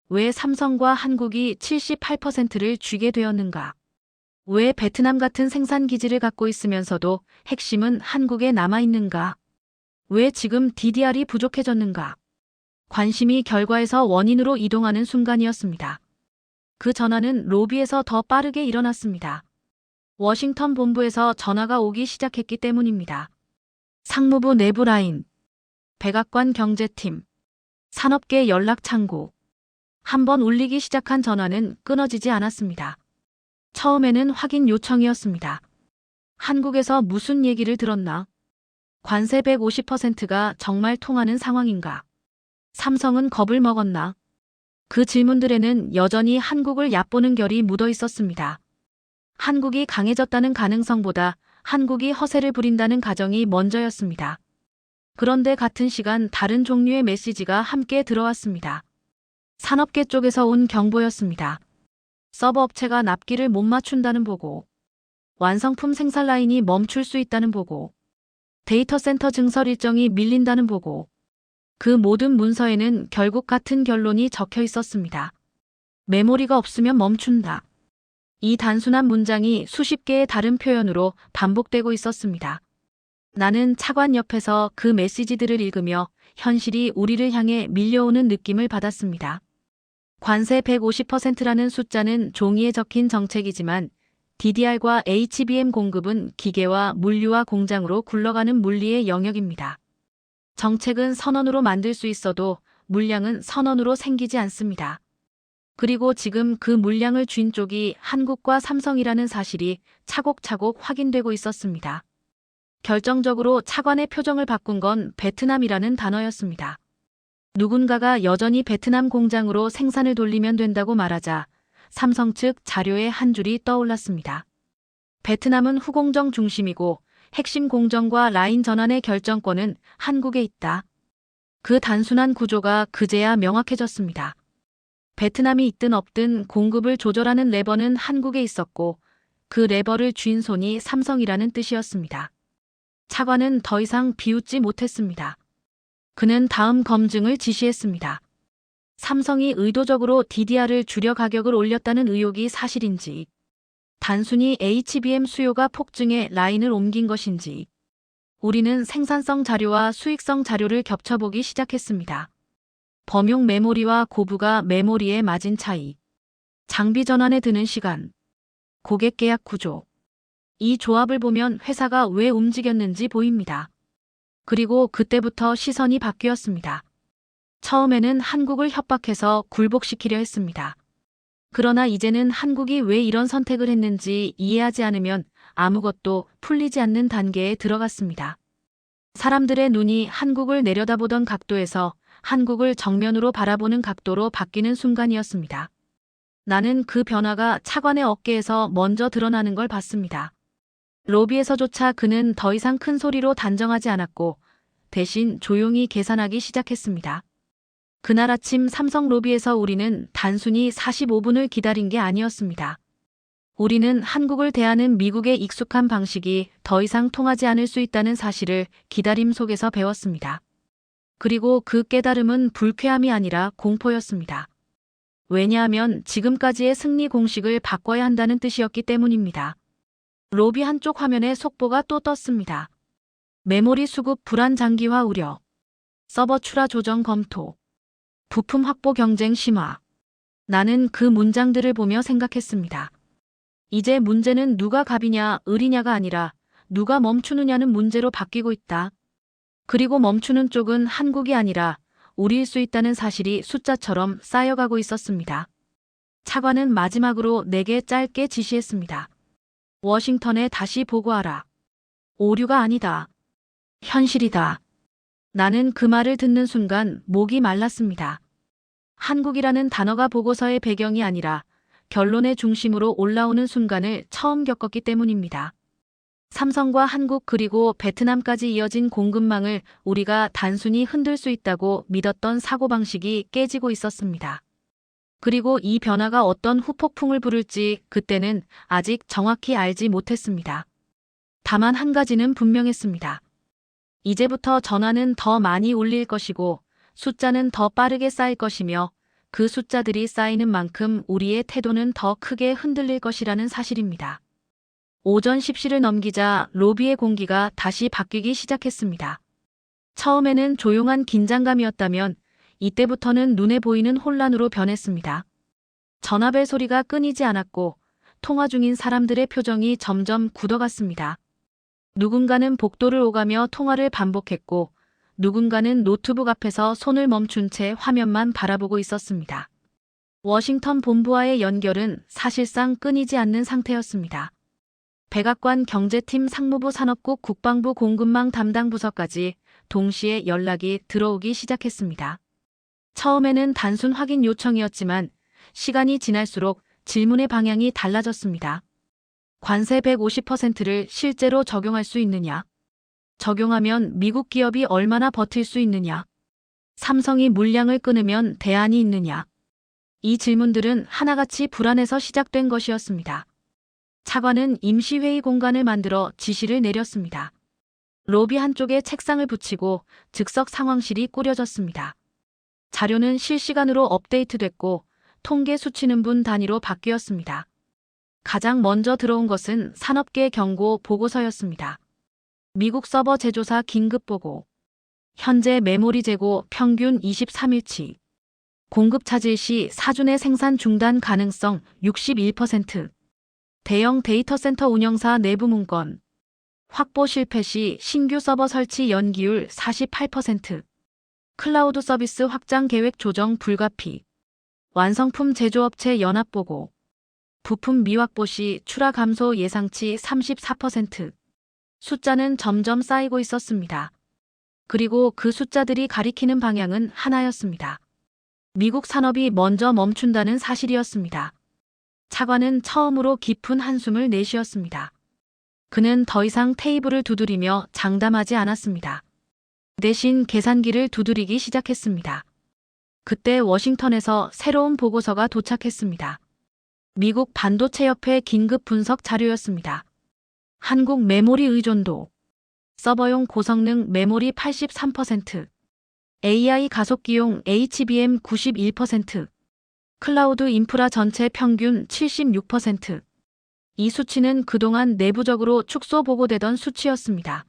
왜 삼성과 한국이 78%를 쥐게 되었는가? 왜 베트남 같은 생산 기지를 갖고 있으면서도 핵심은 한국에 남아 있는가? 왜 지금 DDR이 부족해졌는가? 관심이 결과에서 원인으로 이동하는 순간이었습니다. 그 전화는 로비에서 더 빠르게 일어났습니다. 워싱턴 본부에서 전화가 오기 시작했기 때문입니다. 상무부 내부 라인, 백악관 경제팀, 산업계 연락 창구. 한번 울리기 시작한 전화는 끊어지지 않았습니다. 처음에는 확인 요청이었습니다. 한국에서 무슨 얘기를 들었나? 관세 150%가 정말 통하는 상황인가? 삼성은 겁을 먹었나? 그 질문들에는 여전히 한국을 얕보는 결이 묻어 있었습니다. 한국이 강해졌다는 가능성보다 한국이 허세를 부린다는 가정이 먼저였습니다. 그런데 같은 시간 다른 종류의 메시지가 함께 들어왔습니다. 산업계 쪽에서 온 경보였습니다. 서버 업체가 납기를 못 맞춘다는 보고, 완성품 생산 라인이 멈출 수 있다는 보고, 데이터 센터 증설 일정이 밀린다는 보고, 그 모든 문서에는 결국 같은 결론이 적혀 있었습니다. 메모리가 없으면 멈춘다. 이 단순한 문장이 수십 개의 다른 표현으로 반복되고 있었습니다. 나는 차관 옆에서 그 메시지들을 읽으며 현실이 우리를 향해 밀려오는 느낌을 받았습니다. 관세 150%라는 숫자는 종이에 적힌 정책이지만 DDR과 HBM 공급은 기계와 물류와 공장으로 굴러가는 물리의 영역입니다. 정책은 선언으로 만들 수 있어도 물량은 선언으로 생기지 않습니다. 그리고 지금 그 물량을 쥔 쪽이 한국과 삼성이라는 사실이 차곡차곡 확인되고 있었습니다. 결정적으로 차관의 표정을 바꾼 건 베트남이라는 단어였습니다. 누군가가 여전히 베트남 공장으로 생산을 돌리면 된다고 말하자 삼성 측 자료에 한 줄이 떠올랐습니다. 베트남은 후공정 중심이고 핵심 공정과 라인 전환의 결정권은 한국에 있다. 그 단순한 구조가 그제야 명확해졌습니다. 베트남이 있든 없든 공급을 조절하는 레버는 한국에 있었고 그 레버를 쥔 손이 삼성이라는 뜻이었습니다. 차관은 더 이상 비웃지 못했습니다. 그는 다음 검증을 지시했습니다. 삼성이 의도적으로 DDR을 줄여 가격을 올렸다는 의혹이 사실인지, 단순히 HBM 수요가 폭증해 라인을 옮긴 것인지, 우리는 생산성 자료와 수익성 자료를 겹쳐보기 시작했습니다. 범용 메모리와 고부가 메모리의 마진 차이, 장비 전환에 드는 시간, 고객 계약 구조. 이 조합을 보면 회사가 왜 움직였는지 보입니다. 그리고 그때부터 시선이 바뀌었습니다. 처음에는 한국을 협박해서 굴복시키려 했습니다. 그러나 이제는 한국이 왜 이런 선택을 했는지 이해하지 않으면 아무것도 풀리지 않는 단계에 들어갔습니다. 사람들의 눈이 한국을 내려다보던 각도에서 한국을 정면으로 바라보는 각도로 바뀌는 순간이었습니다. 나는 그 변화가 차관의 어깨에서 먼저 드러나는 걸 봤습니다. 로비에서조차 그는 더 이상 큰 소리로 단정하지 않았고 대신 조용히 계산하기 시작했습니다. 그날 아침 삼성 로비에서 우리는 단순히 45분을 기다린 게 아니었습니다. 우리는 한국을 대하는 미국의 익숙한 방식이 더 이상 통하지 않을 수 있다는 사실을 기다림 속에서 배웠습니다. 그리고 그 깨달음은 불쾌함이 아니라 공포였습니다. 왜냐하면 지금까지의 승리 공식을 바꿔야 한다는 뜻이었기 때문입니다. 로비 한쪽 화면에 속보가 또 떴습니다. 메모리 수급 불안 장기화 우려, 서버 출하 조정 검토, 부품 확보 경쟁 심화. 나는 그 문장들을 보며 생각했습니다. 이제 문제는 누가 갑이냐 을이냐가 아니라 누가 멈추느냐는 문제로 바뀌고 있다. 그리고 멈추는 쪽은 한국이 아니라 우리일 수 있다는 사실이 숫자처럼 쌓여가고 있었습니다. 차관은 마지막으로 내게 짧게 지시했습니다. 워싱턴에 다시 보고하라. 오류가 아니다. 현실이다. 나는 그 말을 듣는 순간 목이 말랐습니다. 한국이라는 단어가 보고서의 배경이 아니라 결론의 중심으로 올라오는 순간을 처음 겪었기 때문입니다. 삼성과 한국 그리고 베트남까지 이어진 공급망을 우리가 단순히 흔들 수 있다고 믿었던 사고방식이 깨지고 있었습니다. 그리고 이 변화가 어떤 후폭풍을 부를지 그때는 아직 정확히 알지 못했습니다. 다만 한 가지는 분명했습니다. 이제부터 전화는 더 많이 울릴 것이고 숫자는 더 빠르게 쌓일 것이며 그 숫자들이 쌓이는 만큼 우리의 태도는 더 크게 흔들릴 것이라는 사실입니다. 오전 10시를 넘기자 로비의 공기가 다시 바뀌기 시작했습니다. 처음에는 조용한 긴장감이었다면 이때부터는 눈에 보이는 혼란으로 변했습니다. 전화벨 소리가 끊이지 않았고 통화 중인 사람들의 표정이 점점 굳어갔습니다. 누군가는 복도를 오가며 통화를 반복했고 누군가는 노트북 앞에서 손을 멈춘 채 화면만 바라보고 있었습니다. 워싱턴 본부와의 연결은 사실상 끊이지 않는 상태였습니다. 백악관 경제팀 상무부 산업국 국방부 공급망 담당 부서까지 동시에 연락이 들어오기 시작했습니다. 처음에는 단순 확인 요청이었지만 시간이 지날수록 질문의 방향이 달라졌습니다. 관세 150%를 실제로 적용할 수 있느냐? 적용하면 미국 기업이 얼마나 버틸 수 있느냐? 삼성이 물량을 끊으면 대안이 있느냐? 이 질문들은 하나같이 불안해서 시작된 것이었습니다. 차관은 임시회의 공간을 만들어 지시를 내렸습니다. 로비 한쪽에 책상을 붙이고 즉석 상황실이 꾸려졌습니다. 자료는 실시간으로 업데이트됐고 통계 수치는 분 단위로 바뀌었습니다. 가장 먼저 들어온 것은 산업계 경고 보고서였습니다. 미국 서버 제조사 긴급 보고. 현재 메모리 재고 평균 23일치. 공급 차질 시 사준의 생산 중단 가능성 61%. 대형 데이터 센터 운영사 내부 문건. 확보 실패 시 신규 서버 설치 연기율 48%. 클라우드 서비스 확장 계획 조정 불가피. 완성품 제조업체 연합 보고. 부품 미확보 시 출하 감소 예상치 34%. 숫자는 점점 쌓이고 있었습니다. 그리고 그 숫자들이 가리키는 방향은 하나였습니다. 미국 산업이 먼저 멈춘다는 사실이었습니다. 차관은 처음으로 깊은 한숨을 내쉬었습니다. 그는 더 이상 테이블을 두드리며 장담하지 않았습니다. 대신 계산기를 두드리기 시작했습니다. 그때 워싱턴에서 새로운 보고서가 도착했습니다. 미국 반도체협회 긴급 분석 자료였습니다. 한국 메모리 의존도. 서버용 고성능 메모리 83%. AI 가속기용 HBM 91%. 클라우드 인프라 전체 평균 76%. 이 수치는 그동안 내부적으로 축소 보고되던 수치였습니다.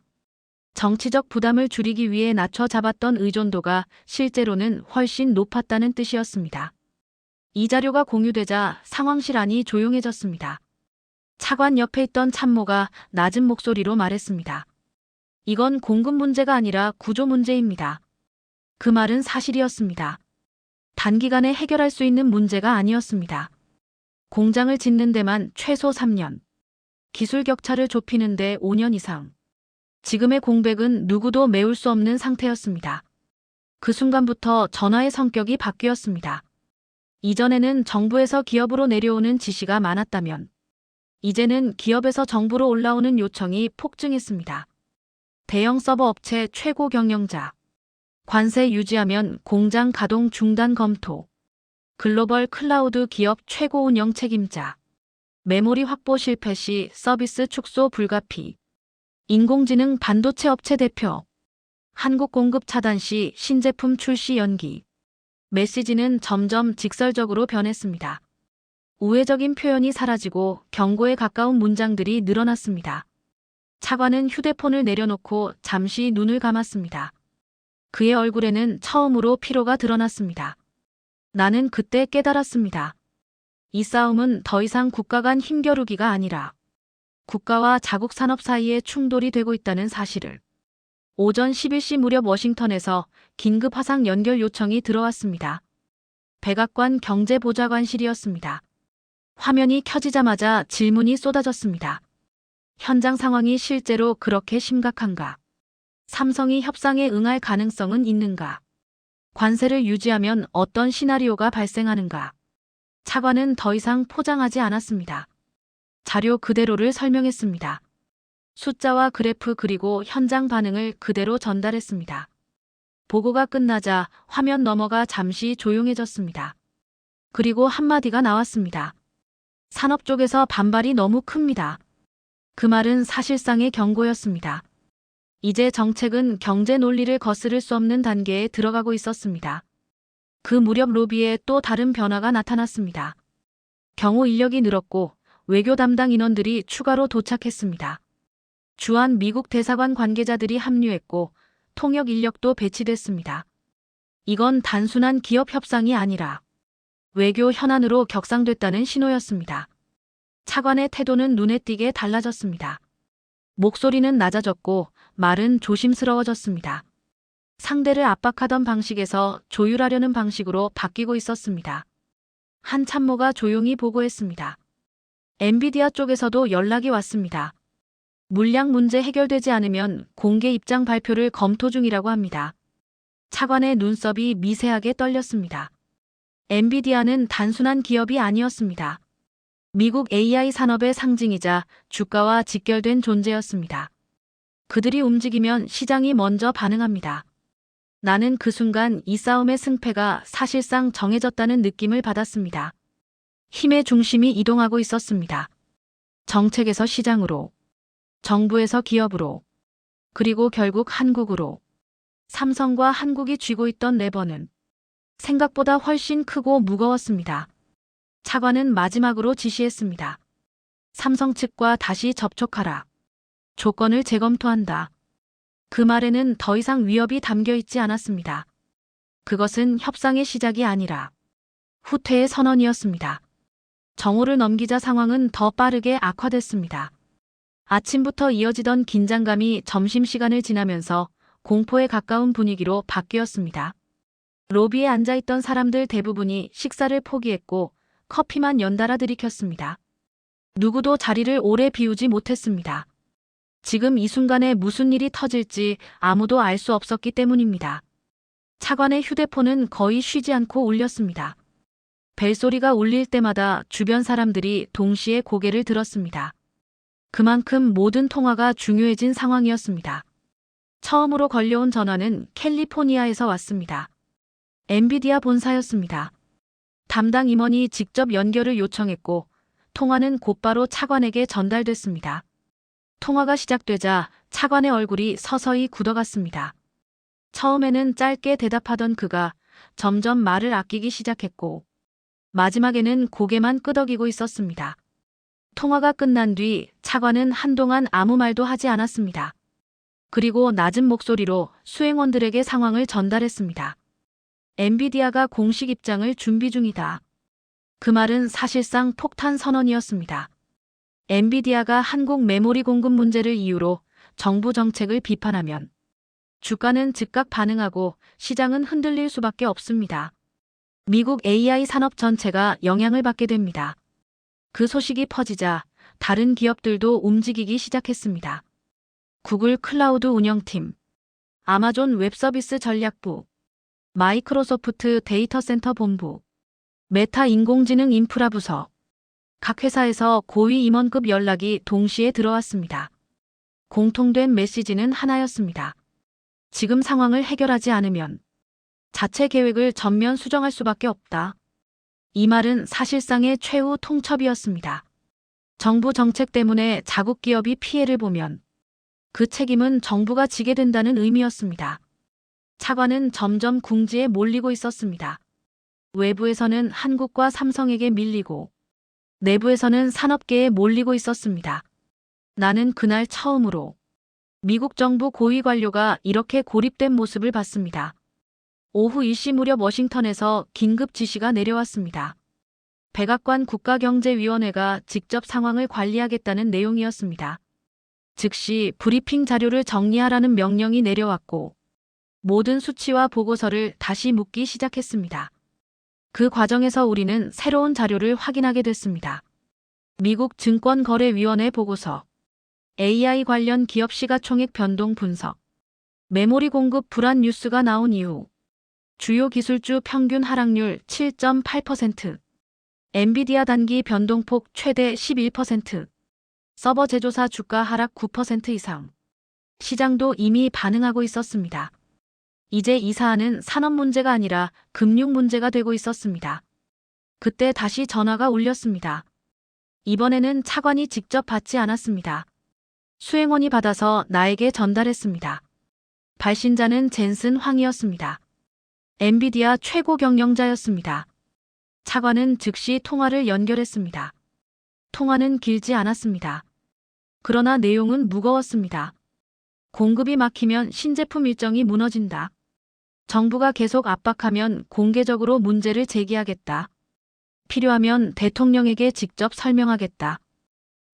정치적 부담을 줄이기 위해 낮춰 잡았던 의존도가 실제로는 훨씬 높았다는 뜻이었습니다. 이 자료가 공유되자 상황실 안이 조용해졌습니다. 차관 옆에 있던 참모가 낮은 목소리로 말했습니다. 이건 공급 문제가 아니라 구조 문제입니다. 그 말은 사실이었습니다. 단기간에 해결할 수 있는 문제가 아니었습니다. 공장을 짓는 데만 최소 3년. 기술 격차를 좁히는 데 5년 이상. 지금의 공백은 누구도 메울 수 없는 상태였습니다. 그 순간부터 전화의 성격이 바뀌었습니다. 이전에는 정부에서 기업으로 내려오는 지시가 많았다면 이제는 기업에서 정부로 올라오는 요청이 폭증했습니다. 대형 서버 업체 최고 경영자. 관세 유지하면 공장 가동 중단 검토. 글로벌 클라우드 기업 최고 운영 책임자. 메모리 확보 실패 시 서비스 축소 불가피. 인공지능 반도체 업체 대표. 한국 공급 차단 시 신제품 출시 연기. 메시지는 점점 직설적으로 변했습니다. 우회적인 표현이 사라지고 경고에 가까운 문장들이 늘어났습니다. 차관은 휴대폰을 내려놓고 잠시 눈을 감았습니다. 그의 얼굴에는 처음으로 피로가 드러났습니다. 나는 그때 깨달았습니다. 이 싸움은 더 이상 국가 간 힘겨루기가 아니라 국가와 자국 산업 사이에 충돌이 되고 있다는 사실을. 오전 11시 무렵 워싱턴에서 긴급 화상 연결 요청이 들어왔습니다. 백악관 경제보좌관실이었습니다. 화면이 켜지자마자 질문이 쏟아졌습니다. 현장 상황이 실제로 그렇게 심각한가? 삼성이 협상에 응할 가능성은 있는가? 관세를 유지하면 어떤 시나리오가 발생하는가? 차관은 더 이상 포장하지 않았습니다. 자료 그대로를 설명했습니다. 숫자와 그래프 그리고 현장 반응을 그대로 전달했습니다. 보고가 끝나자 화면 너머가 잠시 조용해졌습니다. 그리고 한마디가 나왔습니다. 산업 쪽에서 반발이 너무 큽니다. 그 말은 사실상의 경고였습니다. 이제 정책은 경제 논리를 거스를 수 없는 단계에 들어가고 있었습니다. 그 무렵 로비에 또 다른 변화가 나타났습니다. 경호 인력이 늘었고 외교 담당 인원들이 추가로 도착했습니다. 주한 미국 대사관 관계자들이 합류했고 통역 인력도 배치됐습니다. 이건 단순한 기업 협상이 아니라 외교 현안으로 격상됐다는 신호였습니다. 차관의 태도는 눈에 띄게 달라졌습니다. 목소리는 낮아졌고 말은 조심스러워졌습니다. 상대를 압박하던 방식에서 조율하려는 방식으로 바뀌고 있었습니다. 한 참모가 조용히 보고했습니다. 엔비디아 쪽에서도 연락이 왔습니다. 물량 문제 해결되지 않으면 공개 입장 발표를 검토 중이라고 합니다. 차관의 눈썹이 미세하게 떨렸습니다. 엔비디아는 단순한 기업이 아니었습니다. 미국 AI 산업의 상징이자 주가와 직결된 존재였습니다. 그들이 움직이면 시장이 먼저 반응합니다. 나는 그 순간 이 싸움의 승패가 사실상 정해졌다는 느낌을 받았습니다. 힘의 중심이 이동하고 있었습니다. 정책에서 시장으로, 정부에서 기업으로, 그리고 결국 한국으로. 삼성과 한국이 쥐고 있던 레버는 생각보다 훨씬 크고 무거웠습니다. 차관은 마지막으로 지시했습니다. 삼성 측과 다시 접촉하라. 조건을 재검토한다. 그 말에는 더 이상 위협이 담겨 있지 않았습니다. 그것은 협상의 시작이 아니라 후퇴의 선언이었습니다. 정오를 넘기자 상황은 더 빠르게 악화됐습니다. 아침부터 이어지던 긴장감이 점심시간을 지나면서 공포에 가까운 분위기로 바뀌었습니다. 로비에 앉아있던 사람들 대부분이 식사를 포기했고 커피만 연달아 들이켰습니다. 누구도 자리를 오래 비우지 못했습니다. 지금 이 순간에 무슨 일이 터질지 아무도 알 수 없었기 때문입니다. 차관의 휴대폰은 거의 쉬지 않고 울렸습니다. 벨소리가 울릴 때마다 주변 사람들이 동시에 고개를 들었습니다. 그만큼 모든 통화가 중요해진 상황이었습니다. 처음으로 걸려온 전화는 캘리포니아에서 왔습니다. 엔비디아 본사였습니다. 담당 임원이 직접 연결을 요청했고 통화는 곧바로 차관에게 전달됐습니다. 통화가 시작되자 차관의 얼굴이 서서히 굳어갔습니다. 처음에는 짧게 대답하던 그가 점점 말을 아끼기 시작했고 마지막에는 고개만 끄덕이고 있었습니다. 통화가 끝난 뒤 차관은 한동안 아무 말도 하지 않았습니다. 그리고 낮은 목소리로 수행원들에게 상황을 전달했습니다. 엔비디아가 공식 입장을 준비 중이다. 그 말은 사실상 폭탄 선언이었습니다. 엔비디아가 한국 메모리 공급 문제를 이유로 정부 정책을 비판하면 주가는 즉각 반응하고 시장은 흔들릴 수밖에 없습니다. 미국 AI 산업 전체가 영향을 받게 됩니다. 그 소식이 퍼지자 다른 기업들도 움직이기 시작했습니다. 구글 클라우드 운영팀, 아마존 웹서비스 전략부, 마이크로소프트 데이터 센터 본부, 메타 인공지능 인프라 부서, 각 회사에서 고위 임원급 연락이 동시에 들어왔습니다. 공통된 메시지는 하나였습니다. 지금 상황을 해결하지 않으면 자체 계획을 전면 수정할 수밖에 없다. 이 말은 사실상의 최후 통첩이었습니다. 정부 정책 때문에 자국 기업이 피해를 보면 그 책임은 정부가 지게 된다는 의미였습니다. 차관은 점점 궁지에 몰리고 있었습니다. 외부에서는 한국과 삼성에게 밀리고 내부에서는 산업계에 몰리고 있었습니다. 나는 그날 처음으로 미국 정부 고위 관료가 이렇게 고립된 모습을 봤습니다. 오후 1시 무렵 워싱턴에서 긴급 지시가 내려왔습니다. 백악관 국가경제위원회가 직접 상황을 관리하겠다는 내용이었습니다. 즉시 브리핑 자료를 정리하라는 명령이 내려왔고 모든 수치와 보고서를 다시 묻기 시작했습니다. 그 과정에서 우리는 새로운 자료를 확인하게 됐습니다. 미국 증권거래위원회 보고서, AI 관련 기업 시가총액 변동 분석, 메모리 공급 불안 뉴스가 나온 이후 주요 기술주 평균 하락률 7.8%, 엔비디아 단기 변동폭 최대 11%, 서버 제조사 주가 하락 9% 이상. 시장도 이미 반응하고 있었습니다. 이제 이 사안은 산업 문제가 아니라 금융 문제가 되고 있었습니다. 그때 다시 전화가 울렸습니다. 이번에는 차관이 직접 받지 않았습니다. 수행원이 받아서 나에게 전달했습니다. 발신자는 젠슨 황이었습니다. 엔비디아 최고 경영자였습니다. 차관은 즉시 통화를 연결했습니다. 통화는 길지 않았습니다. 그러나 내용은 무거웠습니다. 공급이 막히면 신제품 일정이 무너진다. 정부가 계속 압박하면 공개적으로 문제를 제기하겠다. 필요하면 대통령에게 직접 설명하겠다.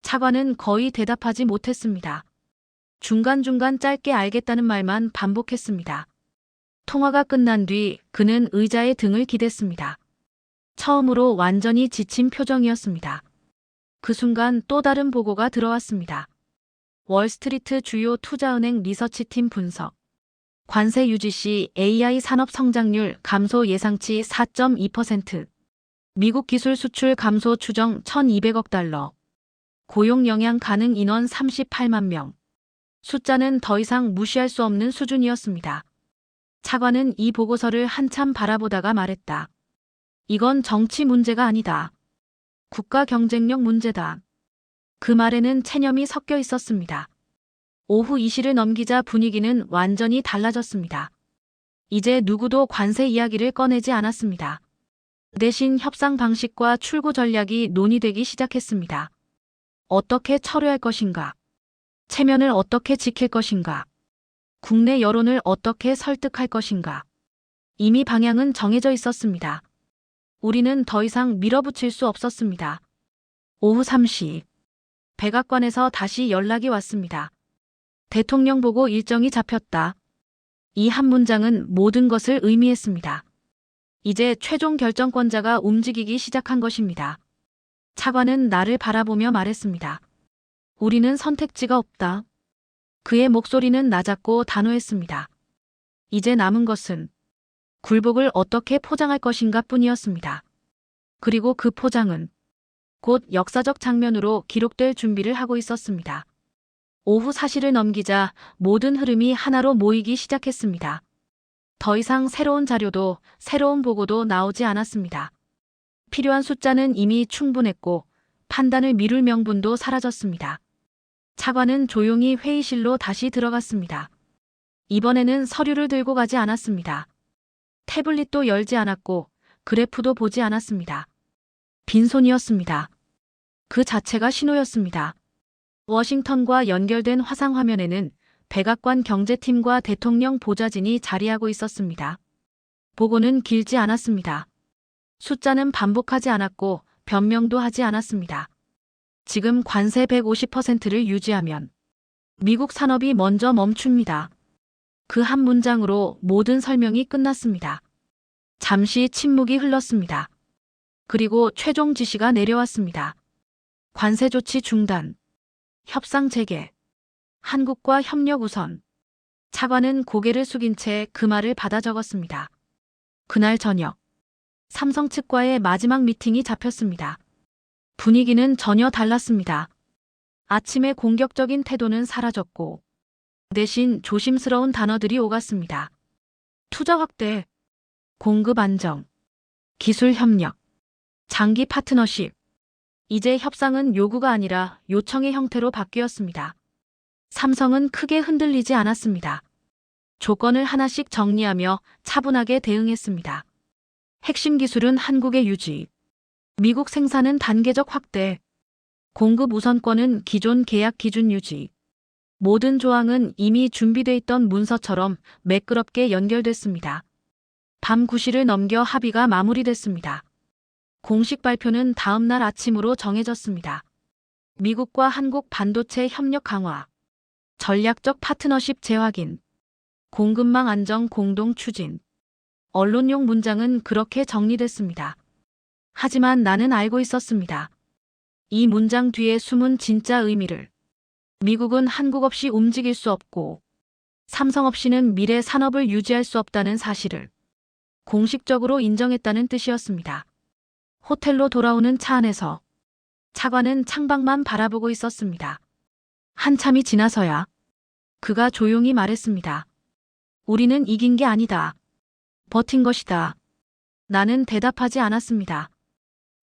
차관은 거의 대답하지 못했습니다. 중간중간 짧게 알겠다는 말만 반복했습니다. 통화가 끝난 뒤 그는 의자에 등을 기댔습니다. 처음으로 완전히 지친 표정이었습니다. 그 순간 또 다른 보고가 들어왔습니다. 월스트리트 주요 투자은행 리서치팀 분석. 관세 유지 시 AI 산업 성장률 감소 예상치 4.2%. 미국 기술 수출 감소 추정 1,200억 달러. 고용 영향 가능 인원 38만 명. 숫자는 더 이상 무시할 수 없는 수준이었습니다. 차관은 이 보고서를 한참 바라보다가 말했다. 이건 정치 문제가 아니다. 국가 경쟁력 문제다. 그 말에는 체념이 섞여 있었습니다. 오후 2시를 넘기자 분위기는 완전히 달라졌습니다. 이제 누구도 관세 이야기를 꺼내지 않았습니다. 대신 협상 방식과 출구 전략이 논의되기 시작했습니다. 어떻게 처리할 것인가? 체면을 어떻게 지킬 것인가? 국내 여론을 어떻게 설득할 것인가? 이미 방향은 정해져 있었습니다. 우리는 더 이상 밀어붙일 수 없었습니다. 오후 3시. 백악관에서 다시 연락이 왔습니다. 대통령 보고 일정이 잡혔다. 이 한 문장은 모든 것을 의미했습니다. 이제 최종 결정권자가 움직이기 시작한 것입니다. 차관은 나를 바라보며 말했습니다. 우리는 선택지가 없다. 그의 목소리는 낮았고 단호했습니다. 이제 남은 것은 굴복을 어떻게 포장할 것인가 뿐이었습니다. 그리고 그 포장은 곧 역사적 장면으로 기록될 준비를 하고 있었습니다. 오후 4시를 넘기자 모든 흐름이 하나로 모이기 시작했습니다. 더 이상 새로운 자료도 새로운 보고도 나오지 않았습니다. 필요한 숫자는 이미 충분했고 판단을 미룰 명분도 사라졌습니다. 차관은 조용히 회의실로 다시 들어갔습니다. 이번에는 서류를 들고 가지 않았습니다. 태블릿도 열지 않았고 그래프도 보지 않았습니다. 빈손이었습니다. 그 자체가 신호였습니다. 워싱턴과 연결된 화상 화면에는 백악관 경제팀과 대통령 보좌진이 자리하고 있었습니다. 보고는 길지 않았습니다. 숫자는 반복하지 않았고 변명도 하지 않았습니다. 지금 관세 150%를 유지하면 미국 산업이 먼저 멈춥니다. 그 한 문장으로 모든 설명이 끝났습니다. 잠시 침묵이 흘렀습니다. 그리고 최종 지시가 내려왔습니다. 관세 조치 중단. 협상 재개. 한국과 협력 우선. 차관은 고개를 숙인 채 그 말을 받아 적었습니다. 그날 저녁. 삼성 측과의 마지막 미팅이 잡혔습니다. 분위기는 전혀 달랐습니다. 아침의 공격적인 태도는 사라졌고 대신 조심스러운 단어들이 오갔습니다. 투자 확대, 공급 안정, 기술 협력, 장기 파트너십. 이제 협상은 요구가 아니라 요청의 형태로 바뀌었습니다. 삼성은 크게 흔들리지 않았습니다. 조건을 하나씩 정리하며 차분하게 대응했습니다. 핵심 기술은 한국의 유지, 미국 생산은 단계적 확대, 공급 우선권은 기존 계약 기준 유지. 모든 조항은 이미 준비돼 있던 문서처럼 매끄럽게 연결됐습니다. 밤 9시를 넘겨 합의가 마무리됐습니다. 공식 발표는 다음 날 아침으로 정해졌습니다. 미국과 한국 반도체 협력 강화, 전략적 파트너십 재확인, 공급망 안정 공동 추진. 언론용 문장은 그렇게 정리됐습니다. 하지만 나는 알고 있었습니다. 이 문장 뒤에 숨은 진짜 의미를. 미국은 한국 없이 움직일 수 없고 삼성 없이는 미래 산업을 유지할 수 없다는 사실을 공식적으로 인정했다는 뜻이었습니다. 호텔로 돌아오는 차 안에서 차관은 창밖만 바라보고 있었습니다. 한참이 지나서야 그가 조용히 말했습니다. 우리는 이긴 게 아니다. 버틴 것이다. 나는 대답하지 않았습니다.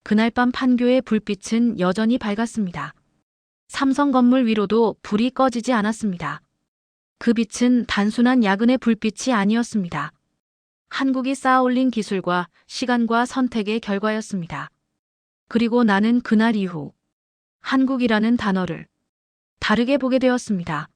그날 밤 판교의 불빛은 여전히 밝았습니다. 삼성 건물 위로도 불이 꺼지지 않았습니다. 그 빛은 단순한 야근의 불빛이 아니었습니다. 한국이 쌓아올린 기술과 시간과 선택의 결과였습니다. 그리고 나는 그날 이후 한국이라는 단어를 다르게 보게 되었습니다.